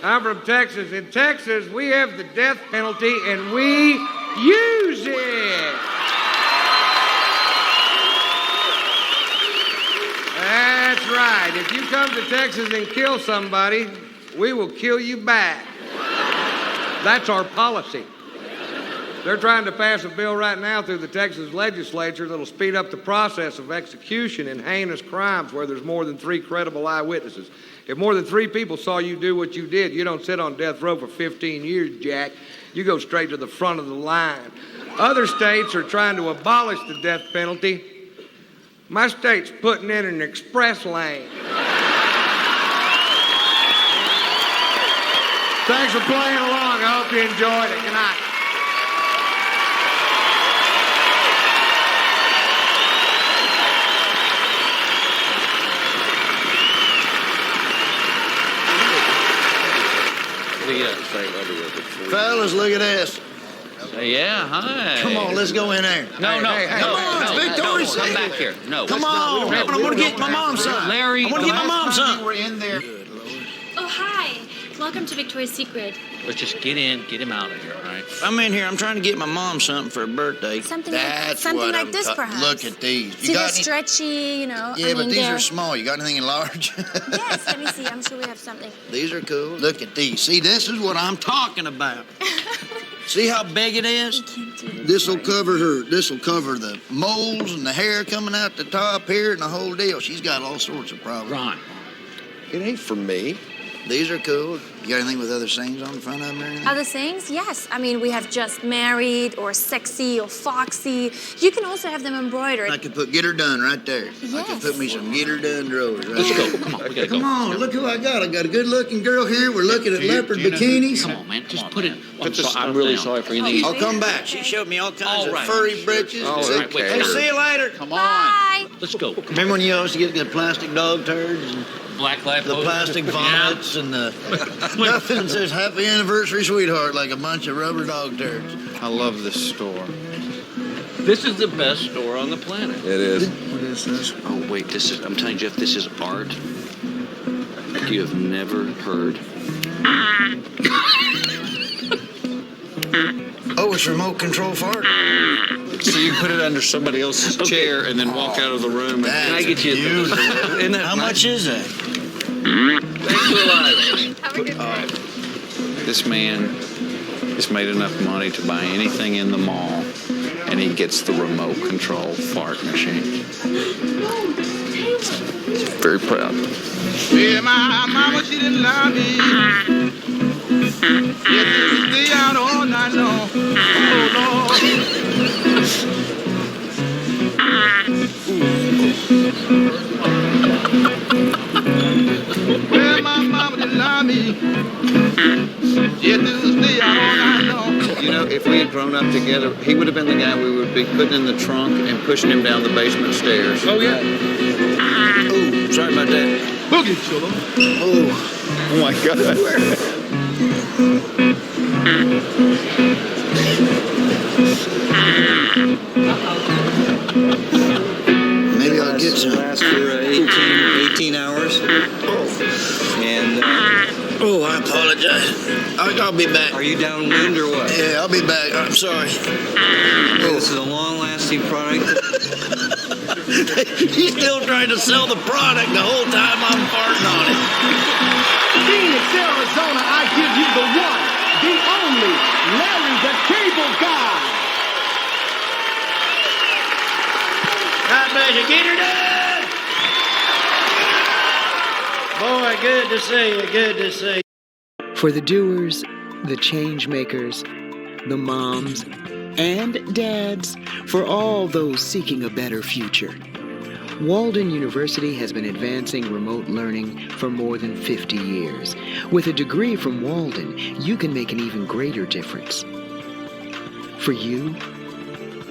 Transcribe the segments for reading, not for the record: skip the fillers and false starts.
I'm from Texas. In Texas, we have the death penalty, and we use it. That's right. If you come to Texas and kill somebody, we will kill you back. That's our policy. They're trying to pass a bill right now through the Texas legislature that'll speed up the process of execution in heinous crimes where there's more than 3 credible eyewitnesses. If more than 3 people saw you do what you did, you don't sit on death row for 15 years, Jack. You go straight to the front of the line. Other states are trying to abolish the death penalty. My state's putting in an express lane. Thanks for playing along. I hope you enjoyed it. Good night. Fellas, look at this. Yeah, hi. Come on, let's go in there. No, Victoria's come back here. No. Come on. I want to get my mom something. Larry, I want to get my mom something. We're in there. Oh, hi. Welcome to Victoria's Secret. Let's just get him out of here, all right? I'm in here. I'm trying to get my mom something for her birthday. Something That's like, what like I'm this, perhaps. Look at these. See, they're stretchy, you know. Yeah, but these are small. You got anything in large? Yes, let me see. I'm sure we have something. These are cool. Look at these. See, this is what I'm Talking about. See how big it is? This will cover her. This will cover the moles and the hair coming out the top here and the whole deal. She's got all sorts of problems. Ron. It ain't for me. These are cool. You got anything with other sayings on the front of them or anything? Other sayings? Yes. I mean, we have just married or sexy or foxy. You can also have them embroidered. I could put get her done right there. Yes. I could put me some get her done drawers right Let's there. go. Come on, we gotta Come go. on, look who I got. I got a good-looking girl here. We're looking at leopard bikinis. Come on, man. Just put it. I'm really sorry for anything. I'll come back. She showed me all kinds All of right. Furry britches. Oh, All right, wait. Hey, see you later. Come on. Bye. Let's go. Remember when you used to get the plastic dog turds and Black Life. the plastic vomits and the Nothing says happy anniversary, sweetheart, like a bunch of rubber dog turds. I love this store. This is the best store on the planet. It is. What is this? Oh, wait, I'm telling you, Jeff, this is art. You have never heard. Oh, it's remote control fart. So you put it under somebody else's chair and then walk out of the room. That's Can I get you beautiful. Isn't that how much is that? Thanks for the live. This man has made enough money to buy anything in the mall, and he gets the remote control fart machine. He's very proud. Yeah, my mama, she didn't love me. Yeah, stay out all night long. Oh, Lord. Well, my mama didn't love me. Yeah, stay out all night long. You know, if we had grown up together, he would have been the guy we would be putting in the trunk and pushing him down the basement stairs. Oh, yeah. Oh, sorry about that. Boogie, children. Oh my God. Maybe I'll get some. Last for 18 hours. And, oh, I apologize. I'll be back. Are you downwind or what? Yeah, I'll be back. I'm sorry. This is a long-lasting product. He's still trying to sell the product the whole time I'm farting on it. Phoenix, Arizona, I give you the one, the only, Larry the Cable Guy. God bless you. Get her done! Boy, good to see you. Good to see you. For the doers, the change makers, the moms, and dads, for all those seeking a better future. Walden University has been advancing remote learning for more than 50 years. With a degree from Walden, you can make an even greater difference for you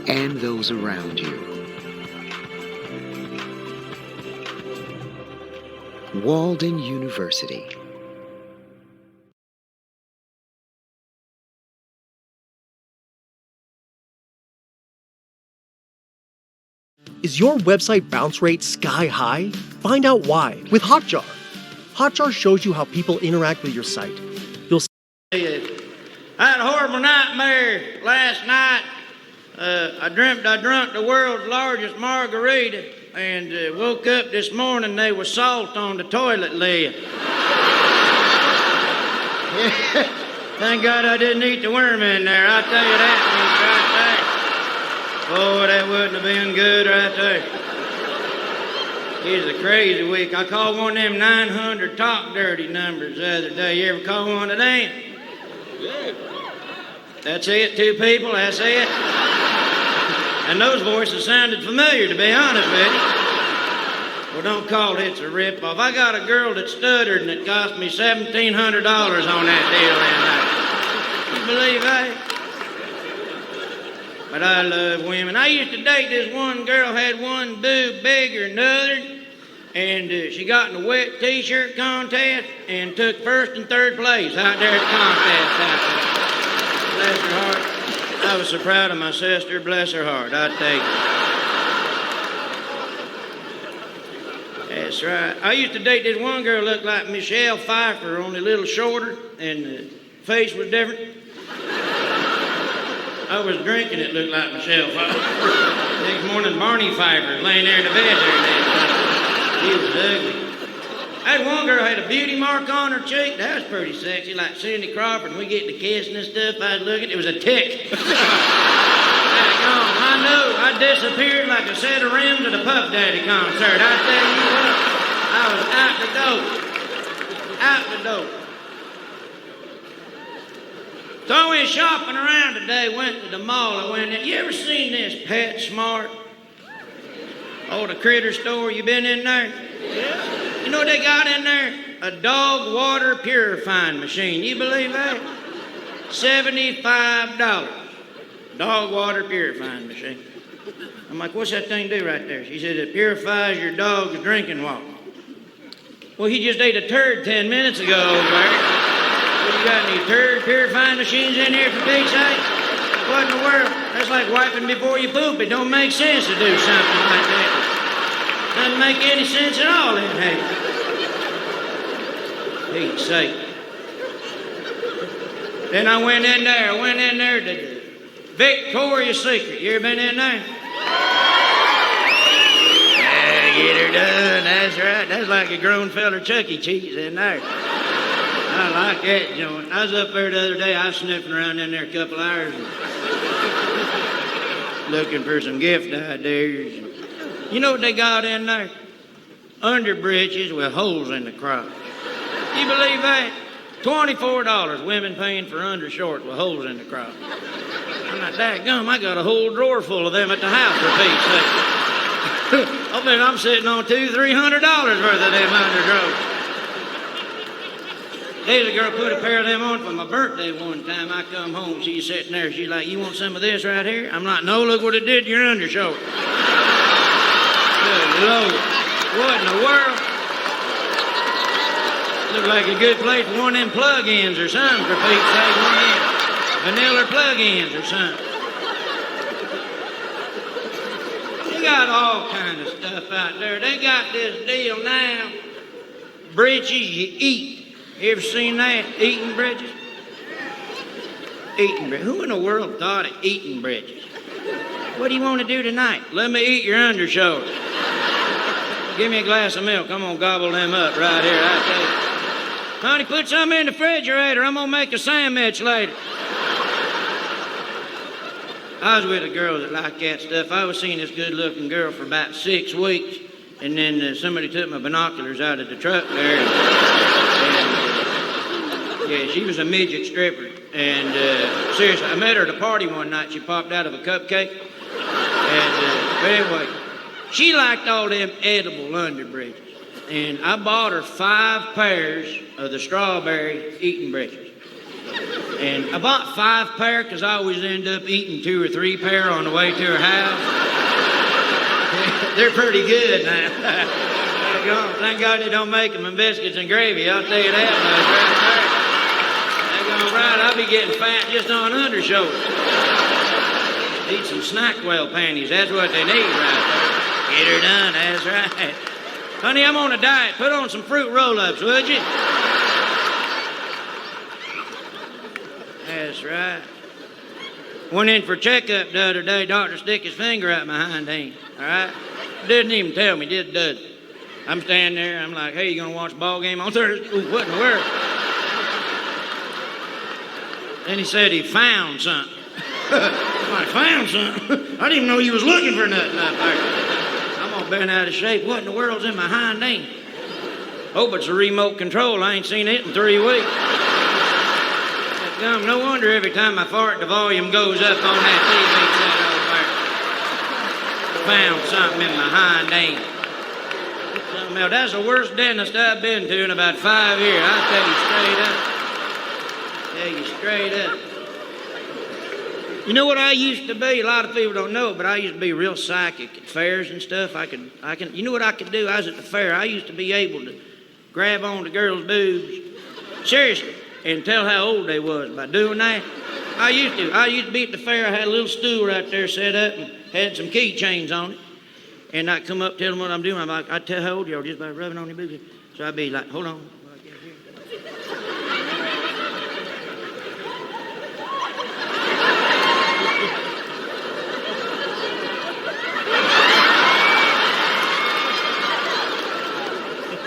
and those around you. Walden University. Is your website bounce rate sky high? Find out why with Hotjar. Hotjar shows you how people interact with your site. horrible nightmare last night. I dreamt I drunk the world's largest margarita and woke up this morning, there was salt on the toilet lid. Yeah. Thank God I didn't eat the worm in there. I'll tell you that much right there. Boy, that wouldn't have been good right there. It was a crazy week. I called one of them 900 talk dirty numbers the other day. You ever call one of them? Yeah. That's it, 2 people, that's it. And those voices sounded familiar, to be honest with you. Well, don't call it a rip-off. I got a girl that stuttered and it cost me $1,700 on that deal in there. You believe that? But I love women. I used to date this one girl, had one boob bigger than the other, and she got in a wet T-shirt contest and took 1st and 3rd place out there at the contest out there. Bless her heart. I was so proud of my sister. Bless her heart, I tell you. That's right. I used to date this one girl looked like Michelle Pfeiffer, only a little shorter, and the face was different. I was drinking, it looked like Michelle Pfeiffer. Next morning, Barney Pfeiffer was laying there in the bed there. He was ugly. I had one girl had a beauty mark on her cheek. That was pretty sexy, like Cindy Crawford. We get to kissing and stuff. I was looking, it was a tick. I knew. I disappeared like a set of rims at a Puff Daddy concert. I tell you what, I was out the door. Out the door. So I went shopping around today, went to the mall. I went in. You ever seen this PetSmart? Oh, the critter store. You been in there? Yeah. You know what they got in there? A dog water purifying machine. You believe that? $75. Dog water purifying machine. I'm like, what's that thing do right there? She said, it purifies your dog's drinking water. Well, he just ate a turd 10 minutes ago over there. Well, you got any turd purifying machines in here for Pete's sake? What in the world? That's like wiping before you poop. It don't make sense to do something like that. Doesn't make any sense at all in here. Pete's sake. Then I went in there to Victoria's Secret. You ever been in there? Yeah, get her done. That's right. That's like a grown fella Chuck E. Cheese in there. I like that joint. I was up there the other day. I was sniffing around in there a couple hours looking for some gift ideas. You know what they got in there? Underbreeches with holes in the crotch. You believe that? $24 women paying for undershorts with holes in the crotch. I'm like, dadgum, I got a whole drawer full of them at the house for Pete's sake. I bet I'm sitting on $200-300 worth of them underdrawers. There's a girl put a pair of them on for my birthday one time. I come home, she's sitting there, she's like, you want some of this right here? I'm like, no, look what it did to your undershorts. Good Lord, what in the world? Look like a good place for one of them plug-ins or something, for Pete's sake. One of them vanilla plug-ins or something. They got all kind of stuff out there. They got this deal now. Britches you eat. You ever seen that? Eating britches? Eating britches. Who in the world thought of eating britches? What do you want to do tonight? Let me eat your undershoulders. Give me a glass of milk. I'm going to gobble them up right here. I tell you. Honey, put some in the refrigerator. I'm going to make a sandwich later. I was with a girl that liked that stuff. I was seeing this good-looking girl for about 6 weeks, and then somebody took my binoculars out of the truck there. Yeah, she was a midget stripper. And seriously, I met her at a party one night. She popped out of a cupcake. And but anyway, she liked all them edible underbreeches. And I bought her 5 pairs of the strawberry eating breeches. And I bought 5 pair because I always end up eating 2 or 3 pair on the way to her house. They're pretty good now. Thank God they don't make them in biscuits and gravy. I'll tell you that much right there. Right, I'll be getting fat just on undershoulders. Need some Snackwell panties. That's what they need right there. Get her done. That's right. Honey, I'm on a diet. Put on some fruit roll-ups, would you? That's right. Went in for a checkup the other day. Doctor stick his finger up my hind end. All right? Didn't even tell me, just does it. I'm standing there. I'm like, hey, you gonna watch a ball game on Thursday? Ooh, what in the world? Then he said he found something. I found something? I didn't even know you was looking for nothing up there. I'm all bent out of shape. What in the world's in my hind end? Hope it's a remote control. I ain't seen it in 3 weeks. That gum, no wonder every time I fart, the volume goes up on that TV set over there. Found something in my hind end. Now, that's the worst dentist I've been to in about 5 years. I'll tell you straight up. You know what I used to be? A lot of people don't know, but I used to be real psychic at fairs and stuff. You know what I could do? I was at the fair. I used to be able to grab on to girls' boobs, seriously, and tell how old they was by doing that. I used to be at the fair. I had a little stool right there set up and had some keychains on it. And I'd come up, tell them what I'm doing. I'd tell how old you are just by rubbing on your boobs. So I'd be like, hold on.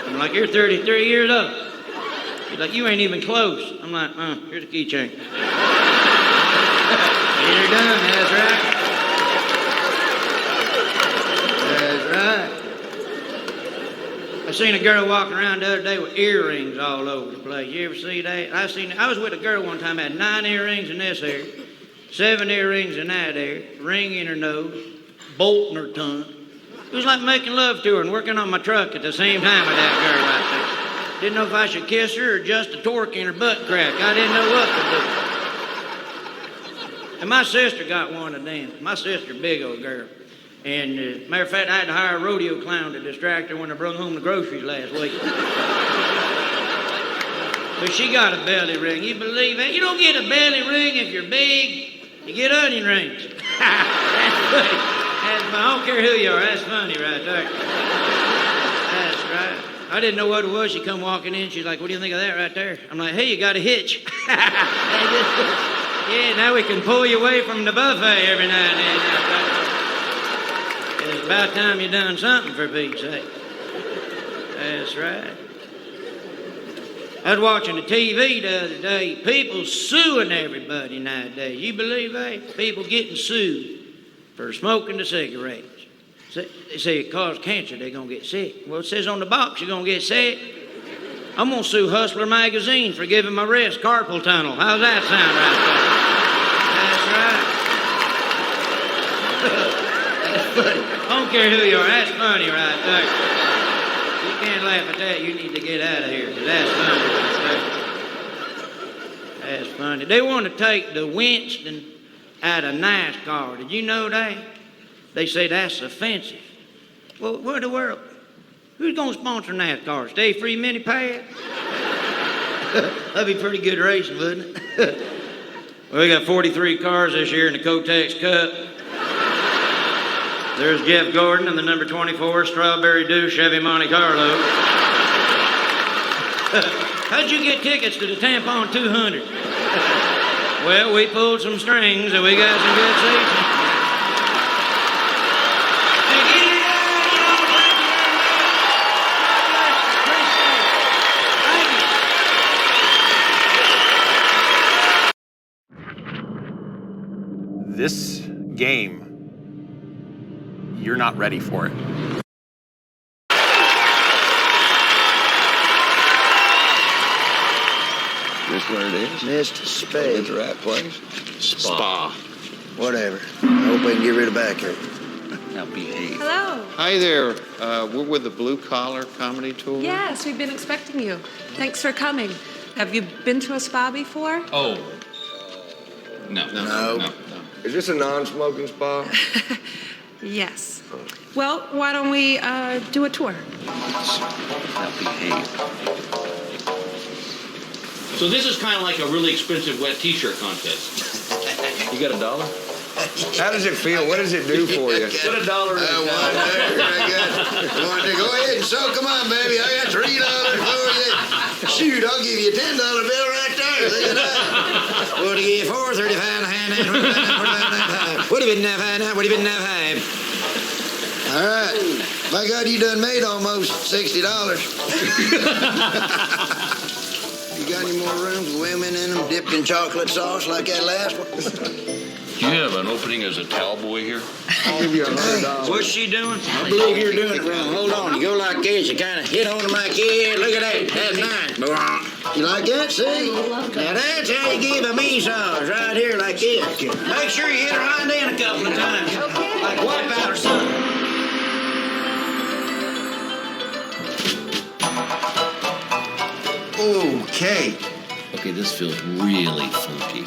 I'm like, you're 33 years old. He's like, you ain't even close. I'm like, here's a keychain. Get her done, that's right. I seen a girl walking around the other day with earrings all over the place. You ever see that? I was with a girl one time, had 9 earrings in this ear, 7 earrings in that ear, ring in her nose, bolt in her tongue. It was like making love to her and working on my truck at the same time with that girl right there. Didn't know if I should kiss her or just a torque in her butt crack. I didn't know what to do. And my sister got one of them. My sister, big old girl. And matter of fact, I had to hire a rodeo clown to distract her when I brought home the groceries last week. But she got a belly ring. You believe that? You don't get a belly ring if you're big. You get onion rings. That's funny. That's funny. I don't care who you are. That's funny right there. That's right. I didn't know what it was. She come walking in. She's like, what do you think of that right there? I'm like, hey, you got a hitch. Yeah, now we can pull you away from the buffet every now and then. It's about time you done something, for Pete's sake. That's right. I was watching the TV the other day. People suing everybody nowadays. You believe that? People getting sued for smoking the cigarettes. They say it causes cancer, they're going to get sick. Well, it says on the box you're going to get sick. I'm going to sue Hustler Magazine for giving my wrist carpal tunnel. How's that sound right there? That's right. I don't care who you are. That's funny right there. You can't laugh at that. You need to get out of here, 'cause that's funny right there. That's funny. They want to take the Winston out of NASCAR. Did you know that? They say that's offensive. Well, what in the world? Who's going to sponsor NASCAR? Stay free mini pad? That'd be pretty good racing, wouldn't it? Well, we got 43 cars this year in the Kotex Cup. There's Jeff Gordon in the number 24 Strawberry Dew Chevy Monte Carlo. How'd you get tickets to the Tampon 200? Well, we pulled some strings and we got some good seats. This game, you're not ready for it. This where it is? Mr. Spade. It's the right place? Spa. Whatever. I hope I can get rid of backache. Now behave. Hello. Hi there. We're with the Blue Collar Comedy Tour. Yes, we've been expecting you. Thanks for coming. Have you been to a spa before? Oh. No. Is this a non-smoking spa? Yes. Well, why don't we do a tour? Now behave. So this is kind of like a really expensive wet T-shirt contest. You got $1? How does it feel? What does it do for you? Put $1 in Go ahead and so come on, baby. I got $3 for you. Shoot, I'll give you a $10 bill right there. Look at that. What do you get for 35 What have you been What have you been All right. My God, you done made almost $60. You got any more rooms with women in them dipped in chocolate sauce like that last one? Do you have an opening as a towel boy here? I'll give you $100. What's she doing? I believe you're doing it wrong. Hold on. You go like this. You kind of hit on them like, yeah, look at that. That's nice. You like that? See? Now that's how you give a massage. Right here like this. Make sure you hit her hind end a couple of times. Okay. Like wipe out or something. Okay. Okay, this feels really funky.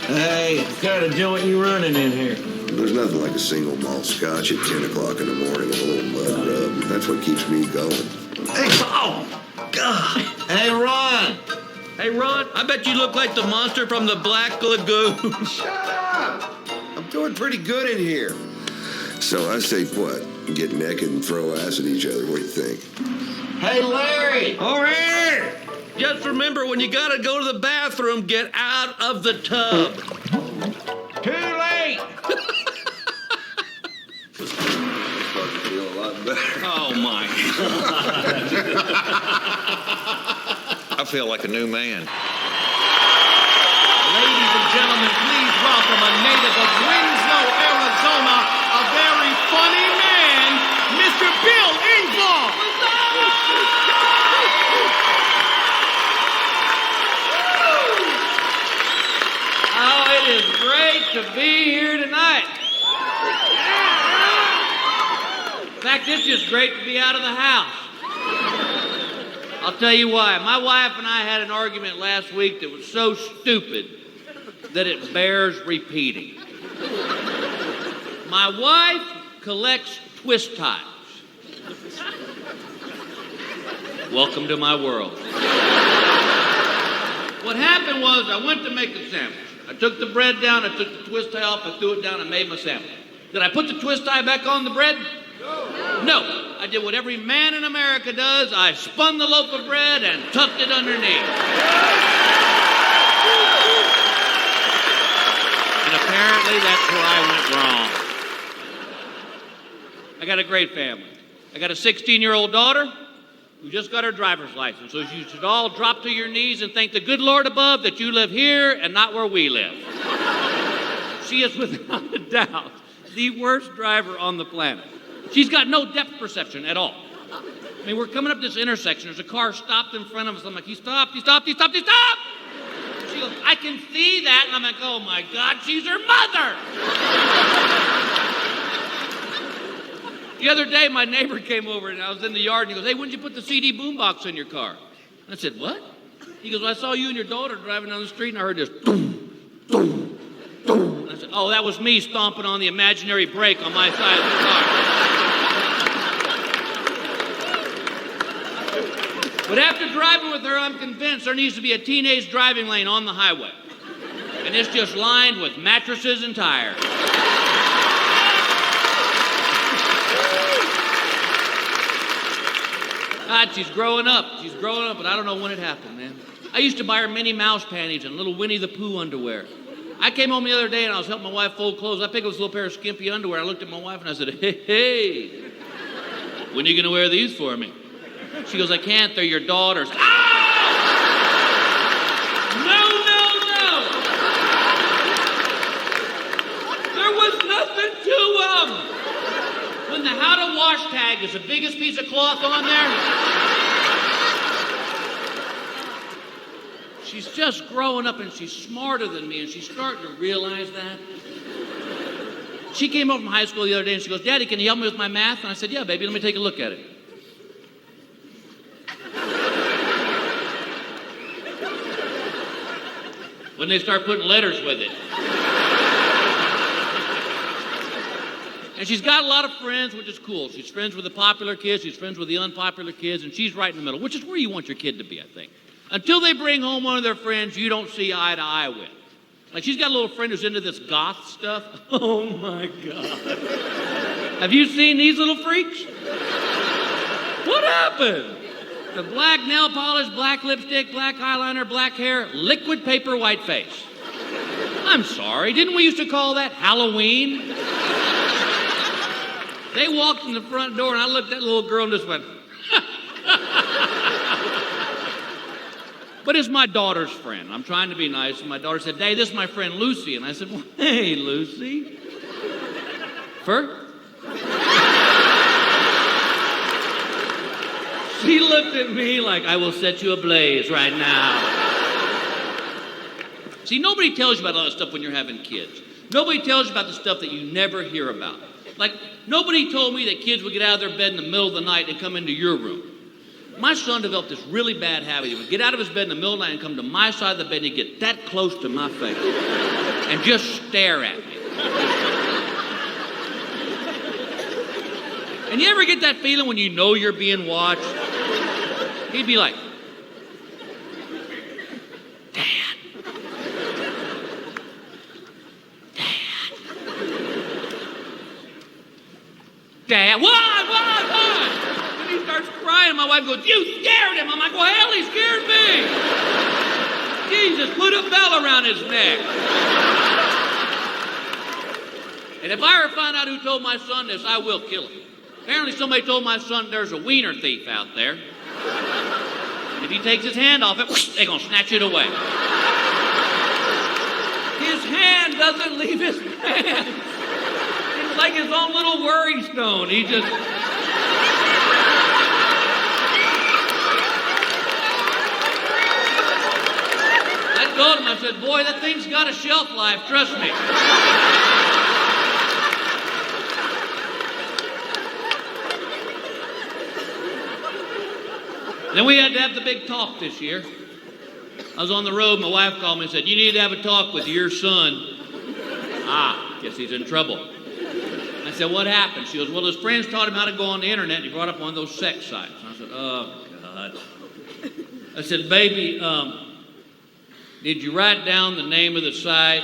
Hey, what kind of joint you running in here? There's nothing like a single malt scotch at 10 o'clock in the morning with a little mud rub. That's what keeps me going. Hey, oh, God. Hey, Ron. Hey, Ron, I bet you look like the monster from the Black Lagoon. Shut up! I'm doing pretty good in here. So I say what? Get naked and throw ass at each other. What do you think? Hey, Larry. Over here. Just remember, when you gotta go to the bathroom, get out of the tub. Too late. Starting to feel a lot better. Oh, my I feel like a new man. Ladies and gentlemen, please welcome a native of Winslow, Arizona, a very funny man, Mr. Bill Engvall. Oh, it is great to be here tonight. In fact, it's just great to be out of the house. I'll tell you why. My wife and I had an argument last week that was so stupid that it bears repeating. My wife collects twist ties. Welcome to my world. What happened was I went to make a sandwich. I took the bread down, I took the twist tie off, I threw it down, and made my sandwich. Did I put the twist tie back on the bread? No. I did what every man in America does. I spun the loaf of bread and tucked it underneath. And apparently that's where I went wrong. I got a great family. I got a 16-year-old daughter who just got her driver's license. So you should all drop to your knees and thank the good Lord above that you live here and not where we live. She is without a doubt the worst driver on the planet. She's got no depth perception at all. I mean, we're coming up this intersection. There's a car stopped in front of us. I'm like, he stopped, he stopped, he stopped, he stopped! She goes, I can see that. And I'm like, oh my God, she's her mother! The other day, my neighbor came over and I was in the yard and he goes, hey, when did you put the CD boombox in your car? And I said, what? He goes, well, I saw you and your daughter driving down the street and I heard this boom, boom, boom. And I said, oh, that was me stomping on the imaginary brake on my side of the car. But after driving with her, I'm convinced there needs to be a teenage driving lane on the highway. And it's just lined with mattresses and tires. God, she's growing up, but I don't know when it happened, man. I used to buy her Minnie Mouse panties and little Winnie the Pooh underwear. I came home the other day and I was helping my wife fold clothes. I picked up this little pair of skimpy underwear. I looked at my wife and I said, hey, when are you going to wear these for me? She goes, I can't, they're your daughter's. Ah! No. There was nothing to them. When the how to wash tag is the biggest piece of cloth on there. She's just growing up and she's smarter than me and she's starting to realize that. She came home from high school the other day and she goes, Daddy, can you help me with my math? And I said, yeah, baby, let me take a look at it. When they start putting letters with it. And she's got a lot of friends, which is cool. She's friends with the popular kids, she's friends with the unpopular kids, and she's right in the middle, which is where you want your kid to be, I think. Until they bring home one of their friends you don't see eye to eye with. Like, she's got a little friend who's into this goth stuff. Oh, my God. Have you seen these little freaks? What happened? The black nail polish, black lipstick, black eyeliner, black hair, liquid paper, white face. I'm sorry, didn't we used to call that Halloween? They walked in the front door and I looked at that little girl and just went, But it's my daughter's friend. I'm trying to be nice. And my daughter said, Daddy, this is my friend Lucy. And I said, well, hey, Lucy. Fur? She looked at me like, I will set you ablaze right now. See, nobody tells you about all that stuff when you're having kids. Nobody tells you about the stuff that you never hear about. Like, nobody told me that kids would get out of their bed in the middle of the night and come into your room. My son developed this really bad habit. He would get out of his bed in the middle of the night and come to my side of the bed and he'd get that close to my face and just stare at me. And you ever get that feeling when you know you're being watched? He'd be like, Dad, why? And he starts crying, and my wife goes, you scared him. I'm like, well, hell, he scared me. Jesus, put a bell around his neck. And if I ever find out who told my son this, I will kill him. Apparently somebody told my son there's a wiener thief out there. And if he takes his hand off it, they're going to snatch it away. His hand doesn't leave his hand. It's like his own little worry stone. He just... I told him, I said, boy, that thing's got a shelf life, trust me. Then we had to have the big talk this year. I was on the road, my wife called me and said, you need to have a talk with your son. Guess he's in trouble. I said, what happened? She goes, well, his friends taught him how to go on the internet, and he brought up one of those sex sites. And I said, oh, God. I said, baby, did you write down the name of the site?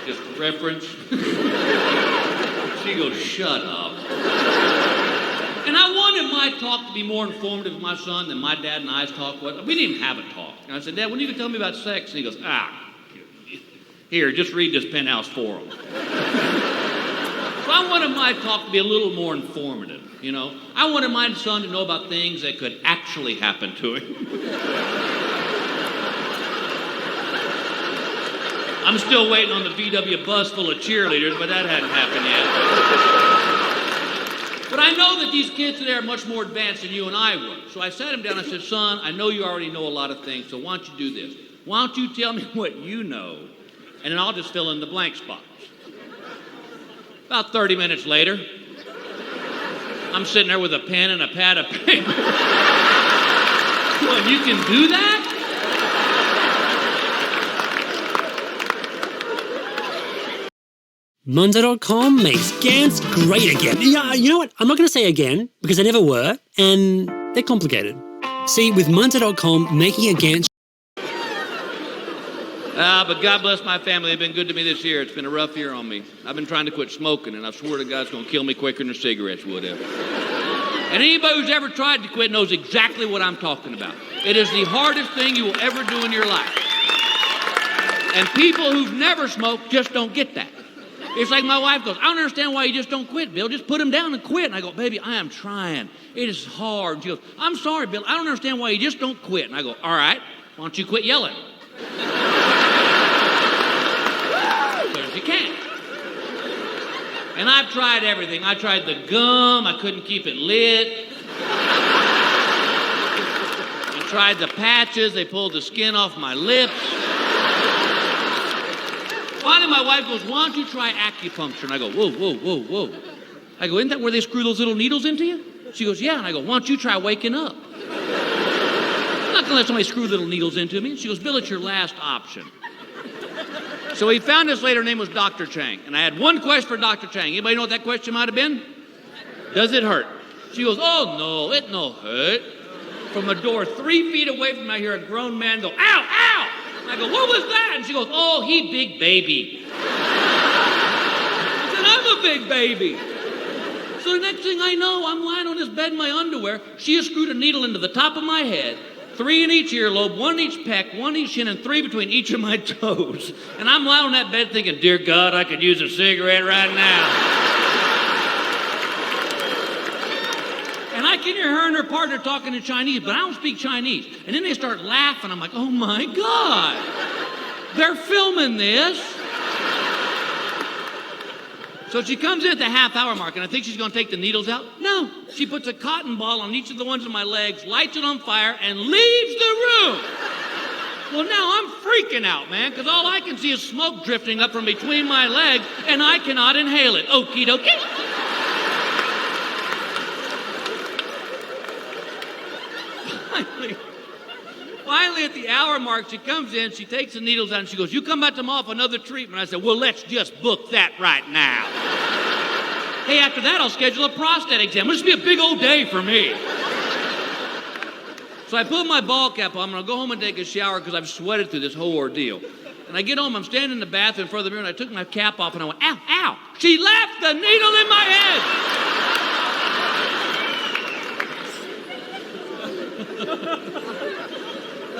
Just reference? She goes, shut up. And I wanted my talk to be more informative with my son than my dad and I's talk was. We didn't even have a talk. And I said, Dad, when are you going to tell me about sex? And he goes, here, just read this Penthouse Forum. So I wanted my talk to be a little more informative, you know. I wanted my son to know about things that could actually happen to him. I'm still waiting on the VW bus full of cheerleaders, but that hadn't happened yet. But I know that these kids today are much more advanced than you and I were. So I sat him down and I said, son, I know you already know a lot of things, so why don't you do this? Why don't you tell me what you know, and then I'll just fill in the blank spots. About 30 minutes later, I'm sitting there with a pen and a pad of paper. Well, you can do that? Monday.com makes Gants great again. Yeah, you know what? I'm not going to say again, because they never were, and they're complicated. See, with Monday.com, making a Gants... But God bless my family. They've been good to me this year. It's been a rough year on me. I've been trying to quit smoking, and I swear to God it's going to kill me quicker than cigarettes would have. And anybody who's ever tried to quit knows exactly what I'm talking about. It is the hardest thing you will ever do in your life. And people who've never smoked just don't get that. It's like my wife goes, I don't understand why you just don't quit, Bill. Just put them down and quit. And I go, baby, I am trying. It is hard. She goes, I'm sorry, Bill. I don't understand why you just don't quit. And I go, all right, why don't you quit yelling? Because you can't. And I've tried everything. I tried the gum. I couldn't keep it lit. I tried the patches. They pulled the skin off my lips. Finally, my wife goes, why don't you try acupuncture? And I go, whoa, whoa, whoa, whoa. I go, isn't that where they screw those little needles into you? She goes, yeah. And I go, why don't you try waking up? I'm not going to let somebody screw little needles into me. She goes, Bill, it's your last option. So we found this lady, her name was Dr. Chang. And I had one question for Dr. Chang. Anybody know what that question might have been? Does it hurt? She goes, oh, no, it no hurt. From a door 3 feet away from me, I hear a grown man go, ow, ow! I go, what was that? And she goes, oh, he big baby. I said, I'm a big baby. So So the next thing I know, I'm lying on this bed in my underwear. She has screwed a needle into the top of my head, 3 in each earlobe, 1 in each pec, 1 in each shin, and 3 between each of my toes. And I'm lying on that bed thinking, dear God, I could use a cigarette right now. And I can hear her and her partner talking in Chinese, but I don't speak Chinese. And then they start laughing. I'm like, oh my God, they're filming this. So she comes in at the half-hour mark, and I think she's going to take the needles out. No, she puts a cotton ball on each of the ones in my legs, lights it on fire, and leaves the room. Well, now I'm freaking out, man, because all I can see is smoke drifting up from between my legs, and I cannot inhale it. Okie dokie. Finally, at the hour mark, she comes in, she takes the needles out, and she goes, you come back tomorrow for another treatment. I said, well, let's just book that right now. Hey, after that, I'll schedule a prostate exam. This will be a big old day for me. So I put my ball cap on. I'm going to go home and take a shower because I've sweated through this whole ordeal. And I get home, I'm standing in the bathroom in front of the mirror, and I took my cap off, and I went, ow, ow. She left the needle in my head.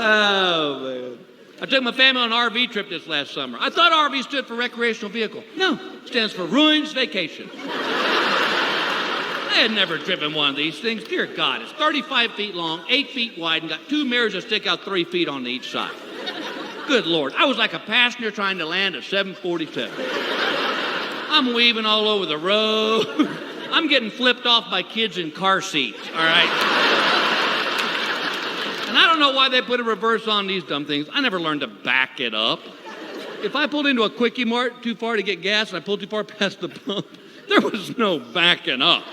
Oh, man. I took my family on an RV trip this last summer. I thought RV stood for recreational vehicle. No, it stands for Ruins Vacation. I had never driven one of these things. Dear God, it's 35 feet long, 8 feet wide, and got 2 mirrors that stick out 3 feet on each side. Good Lord, I was like a passenger trying to land a 747. I'm weaving all over the road. I'm getting flipped off by kids in car seats, all right? And I don't know why they put a reverse on these dumb things. I never learned to back it up. If I pulled into a Quickie Mart too far to get gas and I pulled too far past the pump, there was no backing up.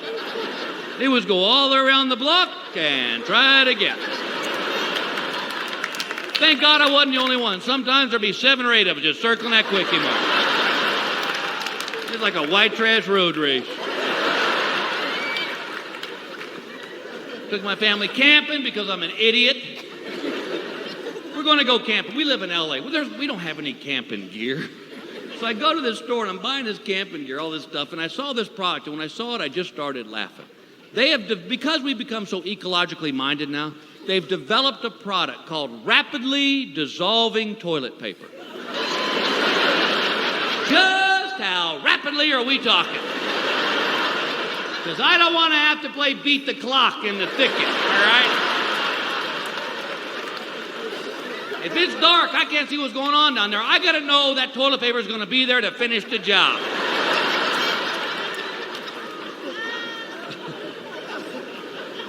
It was go all around the block and try it again. Thank God I wasn't the only one. Sometimes there'd be 7 or 8 of us just circling that Quickie Mart. It's like a white trash road race. Took my family camping because I'm an idiot. We're going to go camping. We live in L.A. We don't have any camping gear. So I go to this store and I'm buying this camping gear, all this stuff, and I saw this product, and when I saw it, I just started laughing. They have, because we've become so ecologically minded now, they've developed a product called rapidly dissolving toilet paper. Just how rapidly are we talking? Because I don't want to have to play beat the clock in the thicket, all right? If it's dark, I can't see what's going on down there. I got to know that toilet paper is going to be there to finish the job.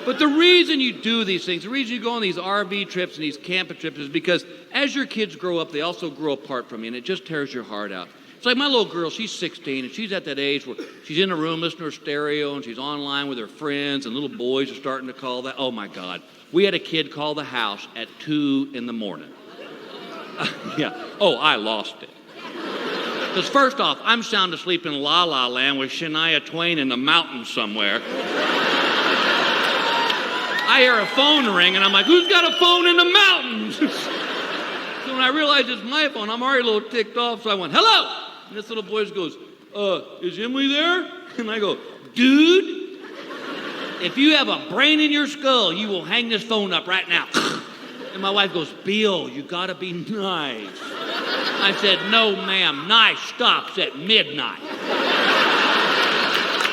But the reason you do these things, the reason you go on these RV trips and these camping trips is because as your kids grow up, they also grow apart from you, and it just tears your heart out. It's like my little girl, she's 16, and she's at that age where she's in a room listening to her stereo, and she's online with her friends, and little boys are starting to call that. Oh, my God. We had a kid call the house at 2 in the morning. Yeah. Oh, I lost it. Because first off, I'm sound asleep in La La Land with Shania Twain in the mountains somewhere. I hear a phone ring, and I'm like, who's got a phone in the mountains? So when I realized it's my phone, I'm already a little ticked off, so I went, hello! And this little boy goes, is Emily there? And I go, dude, if you have a brain in your skull, you will hang this phone up right now. And my wife goes, Bill, you gotta be nice. I said, no, ma'am, nice stops at midnight.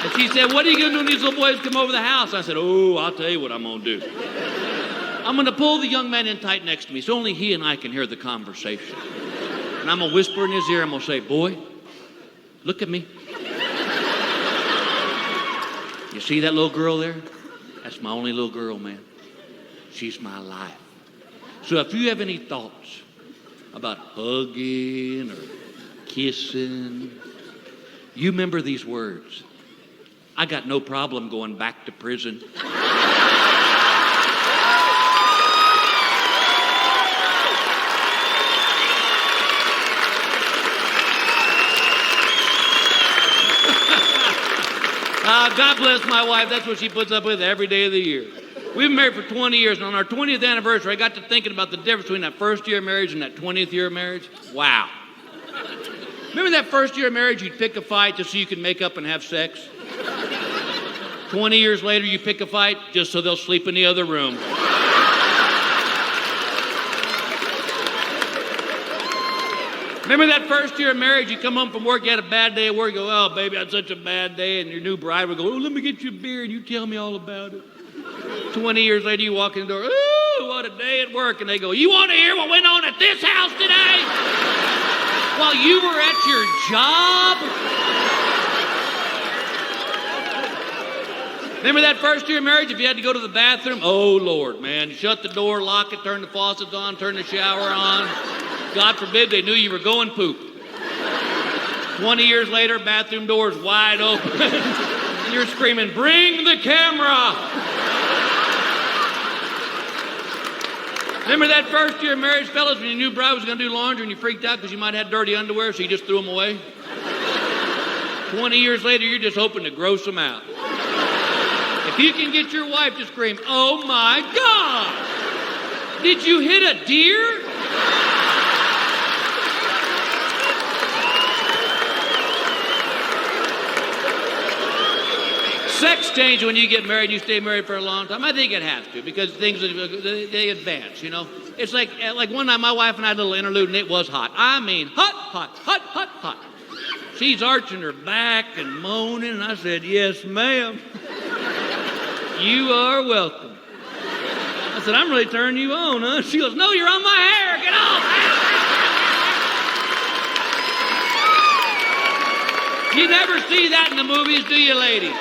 And she said, what are you gonna do when these little boys come over the house? I said, oh, I'll tell you what I'm gonna do. I'm gonna pull the young man in tight next to me so only he and I can hear the conversation. And I'm gonna whisper in his ear, I'm gonna say, boy, look at me. You see that little girl there? That's my only little girl, man. She's my life. So if you have any thoughts about hugging or kissing, you remember these words. I got no problem going back to prison. God bless my wife. That's what she puts up with every day of the year. We've been married for 20 years, and on our 20th anniversary, I got to thinking about the difference between that first year of marriage and that 20th year of marriage. Wow. Remember that first year of marriage, you'd pick a fight just so you could make up and have sex? 20 years later, you pick a fight just so they'll sleep in the other room. Remember that first year of marriage, you come home from work, you had a bad day at work, you go, oh, baby, I had such a bad day, and your new bride would go, oh, let me get you a beer, and you tell me all about it. 20 years later, you walk in the door, ooh, what a day at work, and they go, you want to hear what went on at this house today? While you were at your job? Remember that first year of marriage, if you had to go to the bathroom? Oh, Lord, man, shut the door, lock it, turn the faucets on, turn the shower on. God forbid they knew you were going poop. 20 years later, bathroom door's wide open. And you're screaming, bring the camera! Remember that first year of marriage, fellas, when your new bride was going to do laundry and you freaked out because you might have had dirty underwear, so you just threw them away? 20 years later, you're just hoping to gross them out. If you can get your wife to scream, oh my God! Did you hit a deer? Sex change when you get married, you stay married for a long time. I think it has to, because things, they advance, you know? It's like one night my wife and I had a little interlude, and it was hot. I mean, hot, hot, hot, hot, hot. She's arching her back and moaning, and I said, yes, ma'am. You are welcome. I said, I'm really turning you on, huh? She goes, no, you're on my hair. Get off. You never see that in the movies, do you, ladies?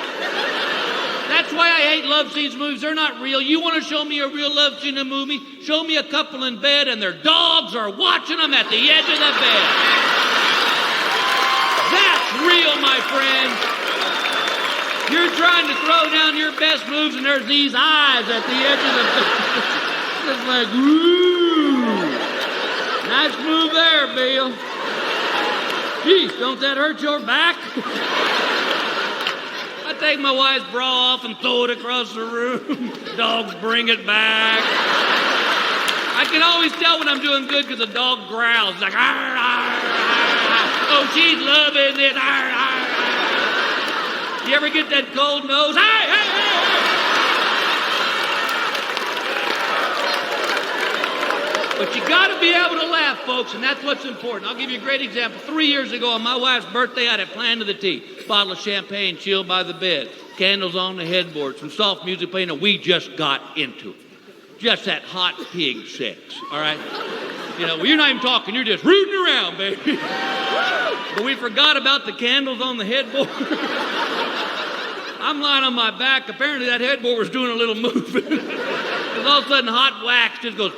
That's why I hate love scenes in movies. They're not real. You want to show me a real love scene in a movie? Show me a couple in bed and their dogs are watching them at the edge of the bed. That's real, my friend. You're trying to throw down your best moves and there's these eyes at the edge of the bed. It's like, ooh. Nice move there, Bill. Geez, don't that hurt your back? I take my wife's bra off and throw it across the room. Dogs bring it back. I can always tell when I'm doing good because the dog growls. It's like, arr, arr, arr. Oh, she's loving it. Arr, arr, arr. You ever get that cold nose? Hey, hey, hey, hey. But you got to be able to laugh, folks, and that's what's important. I'll give you a great example. 3 years ago on my wife's birthday, I had it planned to the T. Bottle of champagne chilled by the bed, candles on the headboard, some soft music playing, and we just got into it. Just that hot pig sex, all right? You know, well, you're not even talking, you're just rooting around, baby. But we forgot about the candles on the headboard. I'm lying on my back. Apparently that headboard was doing a little movement. Because all of a sudden hot wax just goes,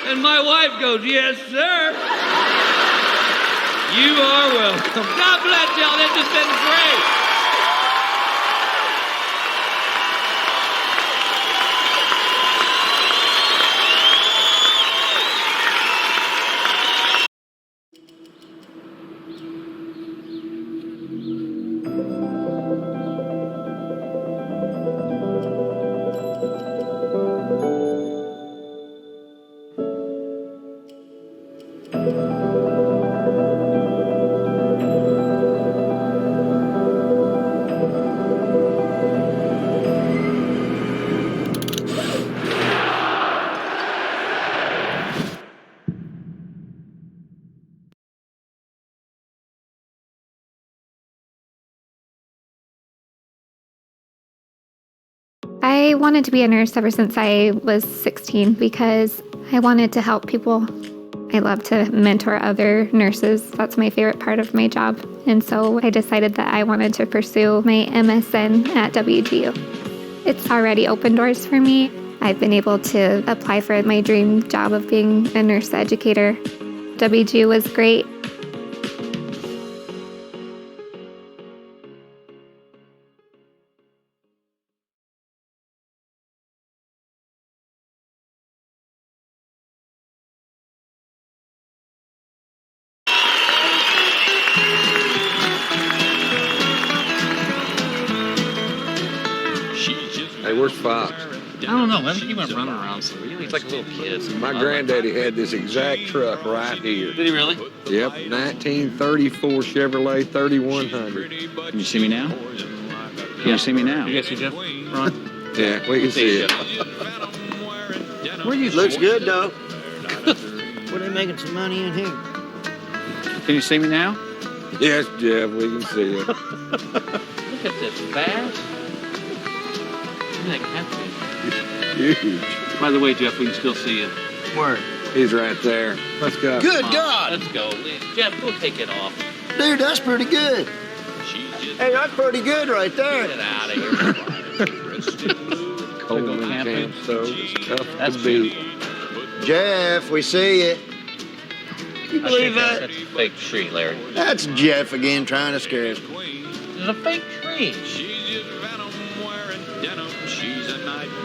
and my wife goes, yes, sir. You are welcome. God bless y'all. This has been great. I wanted to be a nurse ever since I was 16 because I wanted to help people. I love to mentor other nurses. That's my favorite part of my job. And so I decided that I wanted to pursue my MSN at WGU. It's already opened doors for me. I've been able to apply for my dream job of being a nurse educator. WGU was great. Hey, where's Fox? don't know. I think he went running around somewhere. He's like a little kid. My granddaddy had this exact truck right here. Did he really? Yep, 1934 Chevrolet 3100. Can you see me now? Can you see me now? You guys see Jeff? Ron? Yeah, we can see it. Where you looks good, though. Were they making some money in here? Can you see me now? Yes, Jeff, we can see it. Look at this bass. Isn't that catfish? Huge. By the way, Jeff, we can still see you. Where? He's right there. Let's go. Good Come on, God! Let's go. Jeff, go take it off. Dude, that's pretty good. Hey, that's pretty good right there. Get out of here. Coleman camping. Camp Stove is tough That's to beat. Jeff, we see you. You believe that? That's a fake tree, Larry. That's Jeff again trying to scare us. It's a fake tree.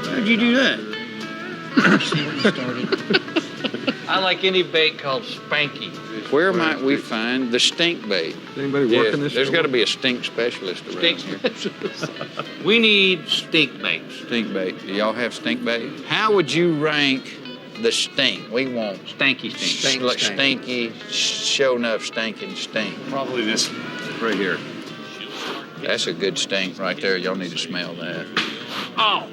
How'd you do that? I like any bait called Spanky. Where might we find the stink bait? Anybody Yes, working this? there's got to be a stink specialist around Stink here. specialist. We need stink baits. Stink bait. Do y'all have stink bait? How would you rank the stink? We want Stanky stink. like stinky, show enough stinking stink. Probably this right here. That's a good stink right there. Y'all need to smell that. Oh,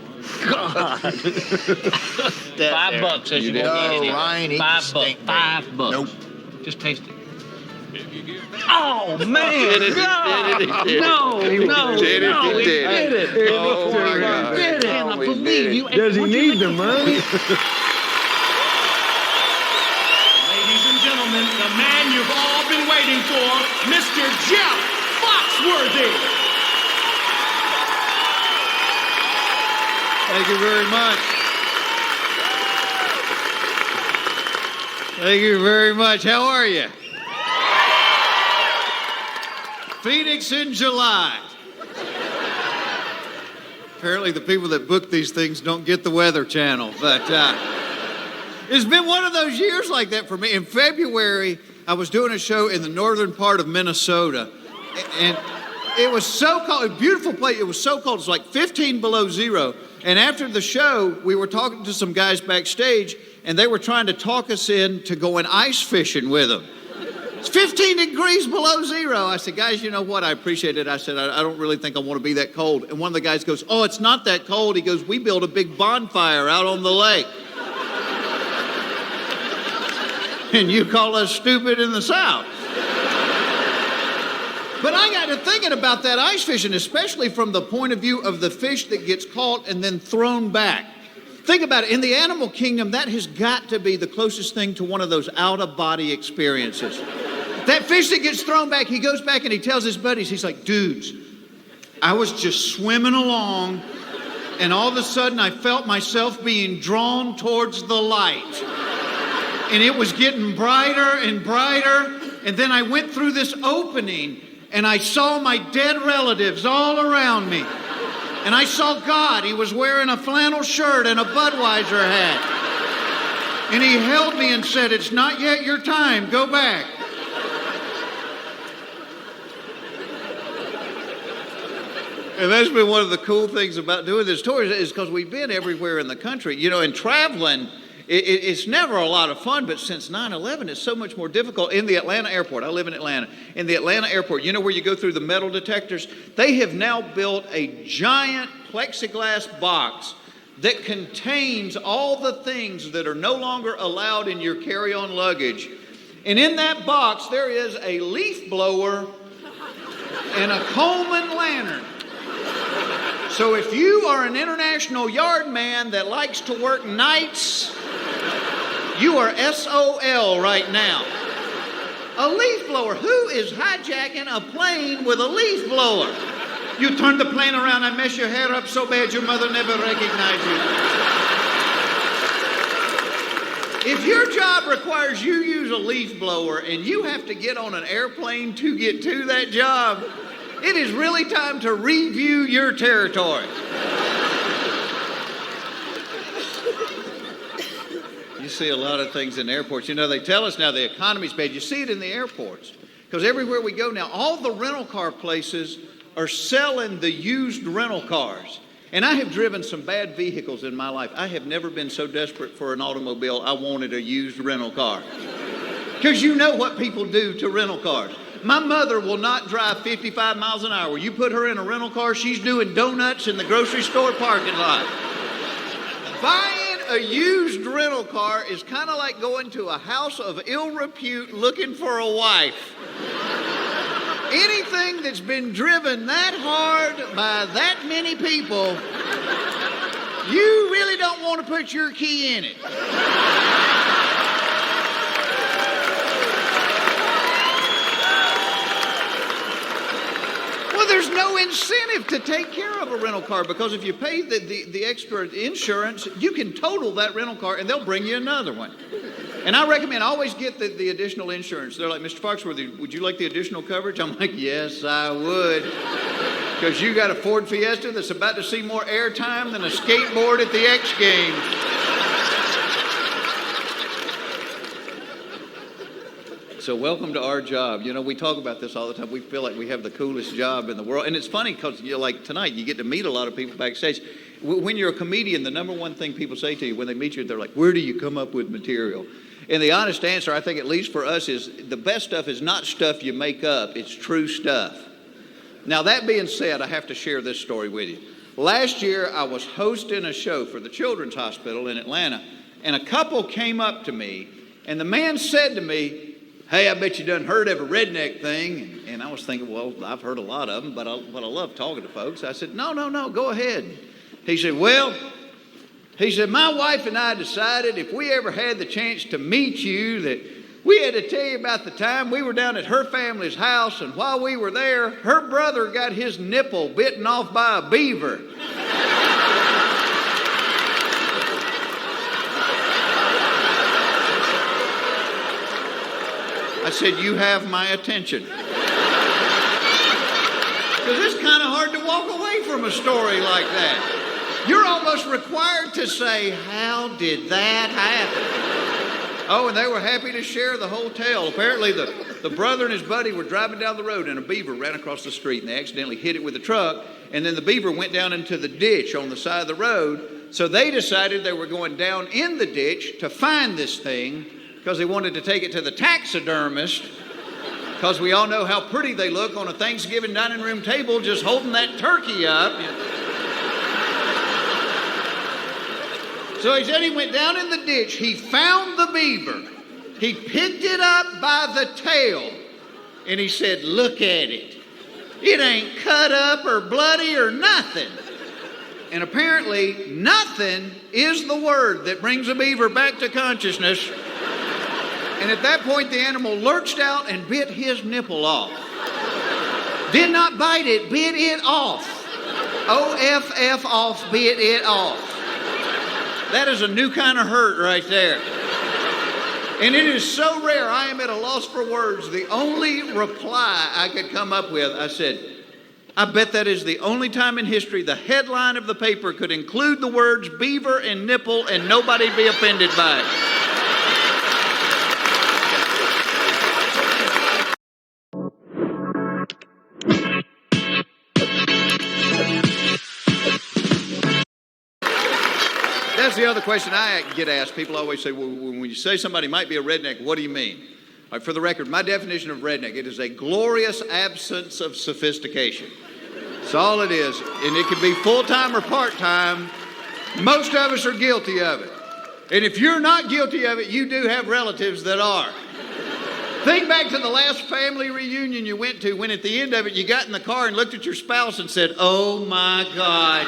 God. $5 says you You won't did. eat it. No, Ryan, eat the $5. stink bait. $5. Nope. Just taste it. Oh, man. Did it, God. did it, did it. No, no, Did it, no, he did it. Oh, my God. Did it. I Oh, can't we believe did it. you. Does he Would you need make the a- money? Ladies and gentlemen, the man you've all been waiting for, Mr. Jeff Foxworthy. Thank you very much. Thank you very much. How are you? Phoenix in July. Apparently the people that book these things don't get the Weather Channel, but it's been one of those years like that for me. In February, I was doing a show in the northern part of Minnesota, and it was so cold, a beautiful place. It was so cold, it's like 15 below zero. And after the show, we were talking to some guys backstage, and they were trying to talk us into going ice fishing with them. It's 15 degrees below zero. I said, guys, you know what? I appreciate it. I said, I don't really think I want to be that cold. And one of the guys goes, oh, it's not that cold. He goes, we built a big bonfire out on the lake. And you call us stupid in the South. But I got to thinking about that ice fishing, especially from the point of view of the fish that gets caught and then thrown back. Think about it. In the animal kingdom, that has got to be the closest thing to one of those out-of-body experiences. That fish that gets thrown back, he goes back and he tells his buddies, he's like, dudes, I was just swimming along, and all of a sudden I felt myself being drawn towards the light. And it was getting brighter and brighter, and then I went through this opening, and I saw my dead relatives all around me. And I saw God. He was wearing a flannel shirt and a Budweiser hat. And he held me and said, it's not yet your time. Go back. And that's been one of the cool things about doing this tour is because we've been everywhere in the country. You know, and traveling, it's never a lot of fun, but since 9/11, it's so much more difficult. In the Atlanta airport, I live in Atlanta. In the Atlanta airport, you know where you go through the metal detectors? They have now built a giant plexiglass box that contains all the things that are no longer allowed in your carry-on luggage. And in that box, there is a leaf blower and a Coleman lantern. So if you are an international yard man that likes to work nights, you are SOL right now. A leaf blower. Who is hijacking a plane with a leaf blower? You turn the plane around and mess your hair up so bad your mother never recognized you. If your job requires you use a leaf blower and you have to get on an airplane to get to that job, it is really time to review your territory. You see a lot of things in airports. You know, they tell us now the economy's bad. You see it in the airports. Because everywhere we go now, all the rental car places are selling the used rental cars. And I have driven some bad vehicles in my life. I have never been so desperate for an automobile, I wanted a used rental car. Because you know what people do to rental cars. My mother will not drive 55 miles an hour. You put her in a rental car, she's doing donuts in the grocery store parking lot. Buying a used rental car is kind of like going to a house of ill repute looking for a wife. Anything that's been driven that hard by that many people, you really don't want to put your key in it. Well, there's no incentive to take care of a rental car because if you pay the extra insurance, you can total that rental car and they'll bring you another one. And I recommend always get the additional insurance. They're like, Mr. Foxworthy, would you like the additional coverage? I'm like, yes, I would. Because you got a Ford Fiesta that's about to see more airtime than a skateboard at the X Games. So welcome to our job. You know, we talk about this all the time. We feel like we have the coolest job in the world. And it's funny because, you know, like tonight, you get to meet a lot of people backstage. When you're a comedian, the number one thing people say to you when they meet you, they're like, where do you come up with material? And the honest answer, I think, at least for us, is the best stuff is not stuff you make up. It's true stuff. Now, that being said, I have to share this story with you. Last year, I was hosting a show for the Children's Hospital in Atlanta, and a couple came up to me, and the man said to me, hey, I bet you done heard of a redneck thing. And I was thinking, well, I've heard a lot of them, but I love talking to folks. I said, no, go ahead. He said, my wife and I decided if we ever had the chance to meet you that we had to tell you about the time we were down at her family's house, and while we were there, her brother got his nipple bitten off by a beaver. I said, you have my attention. Because it's kind of hard to walk away from a story like that. You're almost required to say, how did that happen? Oh, and they were happy to share the whole tale. Apparently, the brother and his buddy were driving down the road, and a beaver ran across the street, and they accidentally hit it with a truck, and then the beaver went down into the ditch on the side of the road, so they decided they were going down in the ditch to find this thing, because they wanted to take it to the taxidermist, because we all know how pretty they look on a Thanksgiving dining room table just holding that turkey up. So he said he went down in the ditch, he found the beaver, he picked it up by the tail, and he said, look at it. It ain't cut up or bloody or nothing. And apparently, nothing is the word that brings a beaver back to consciousness. And at that point, the animal lurched out and bit his nipple off. Did not bite it, bit it off. O-F-F off, bit it off. That is a new kind of hurt right there. And it is so rare, I am at a loss for words. The only reply I could come up with, I said, I bet that is the only time in history the headline of the paper could include the words beaver and nipple and nobody'd be offended by it. That's the other question I get asked. People always say, well, when you say somebody might be a redneck, what do you mean? All right, for the record, my definition of redneck, it is a glorious absence of sophistication. That's all it is. And it can be full-time or part-time. Most of us are guilty of it. And if you're not guilty of it, you do have relatives that are. Think back to the last family reunion you went to when at the end of it you got in the car and looked at your spouse and said, oh my God.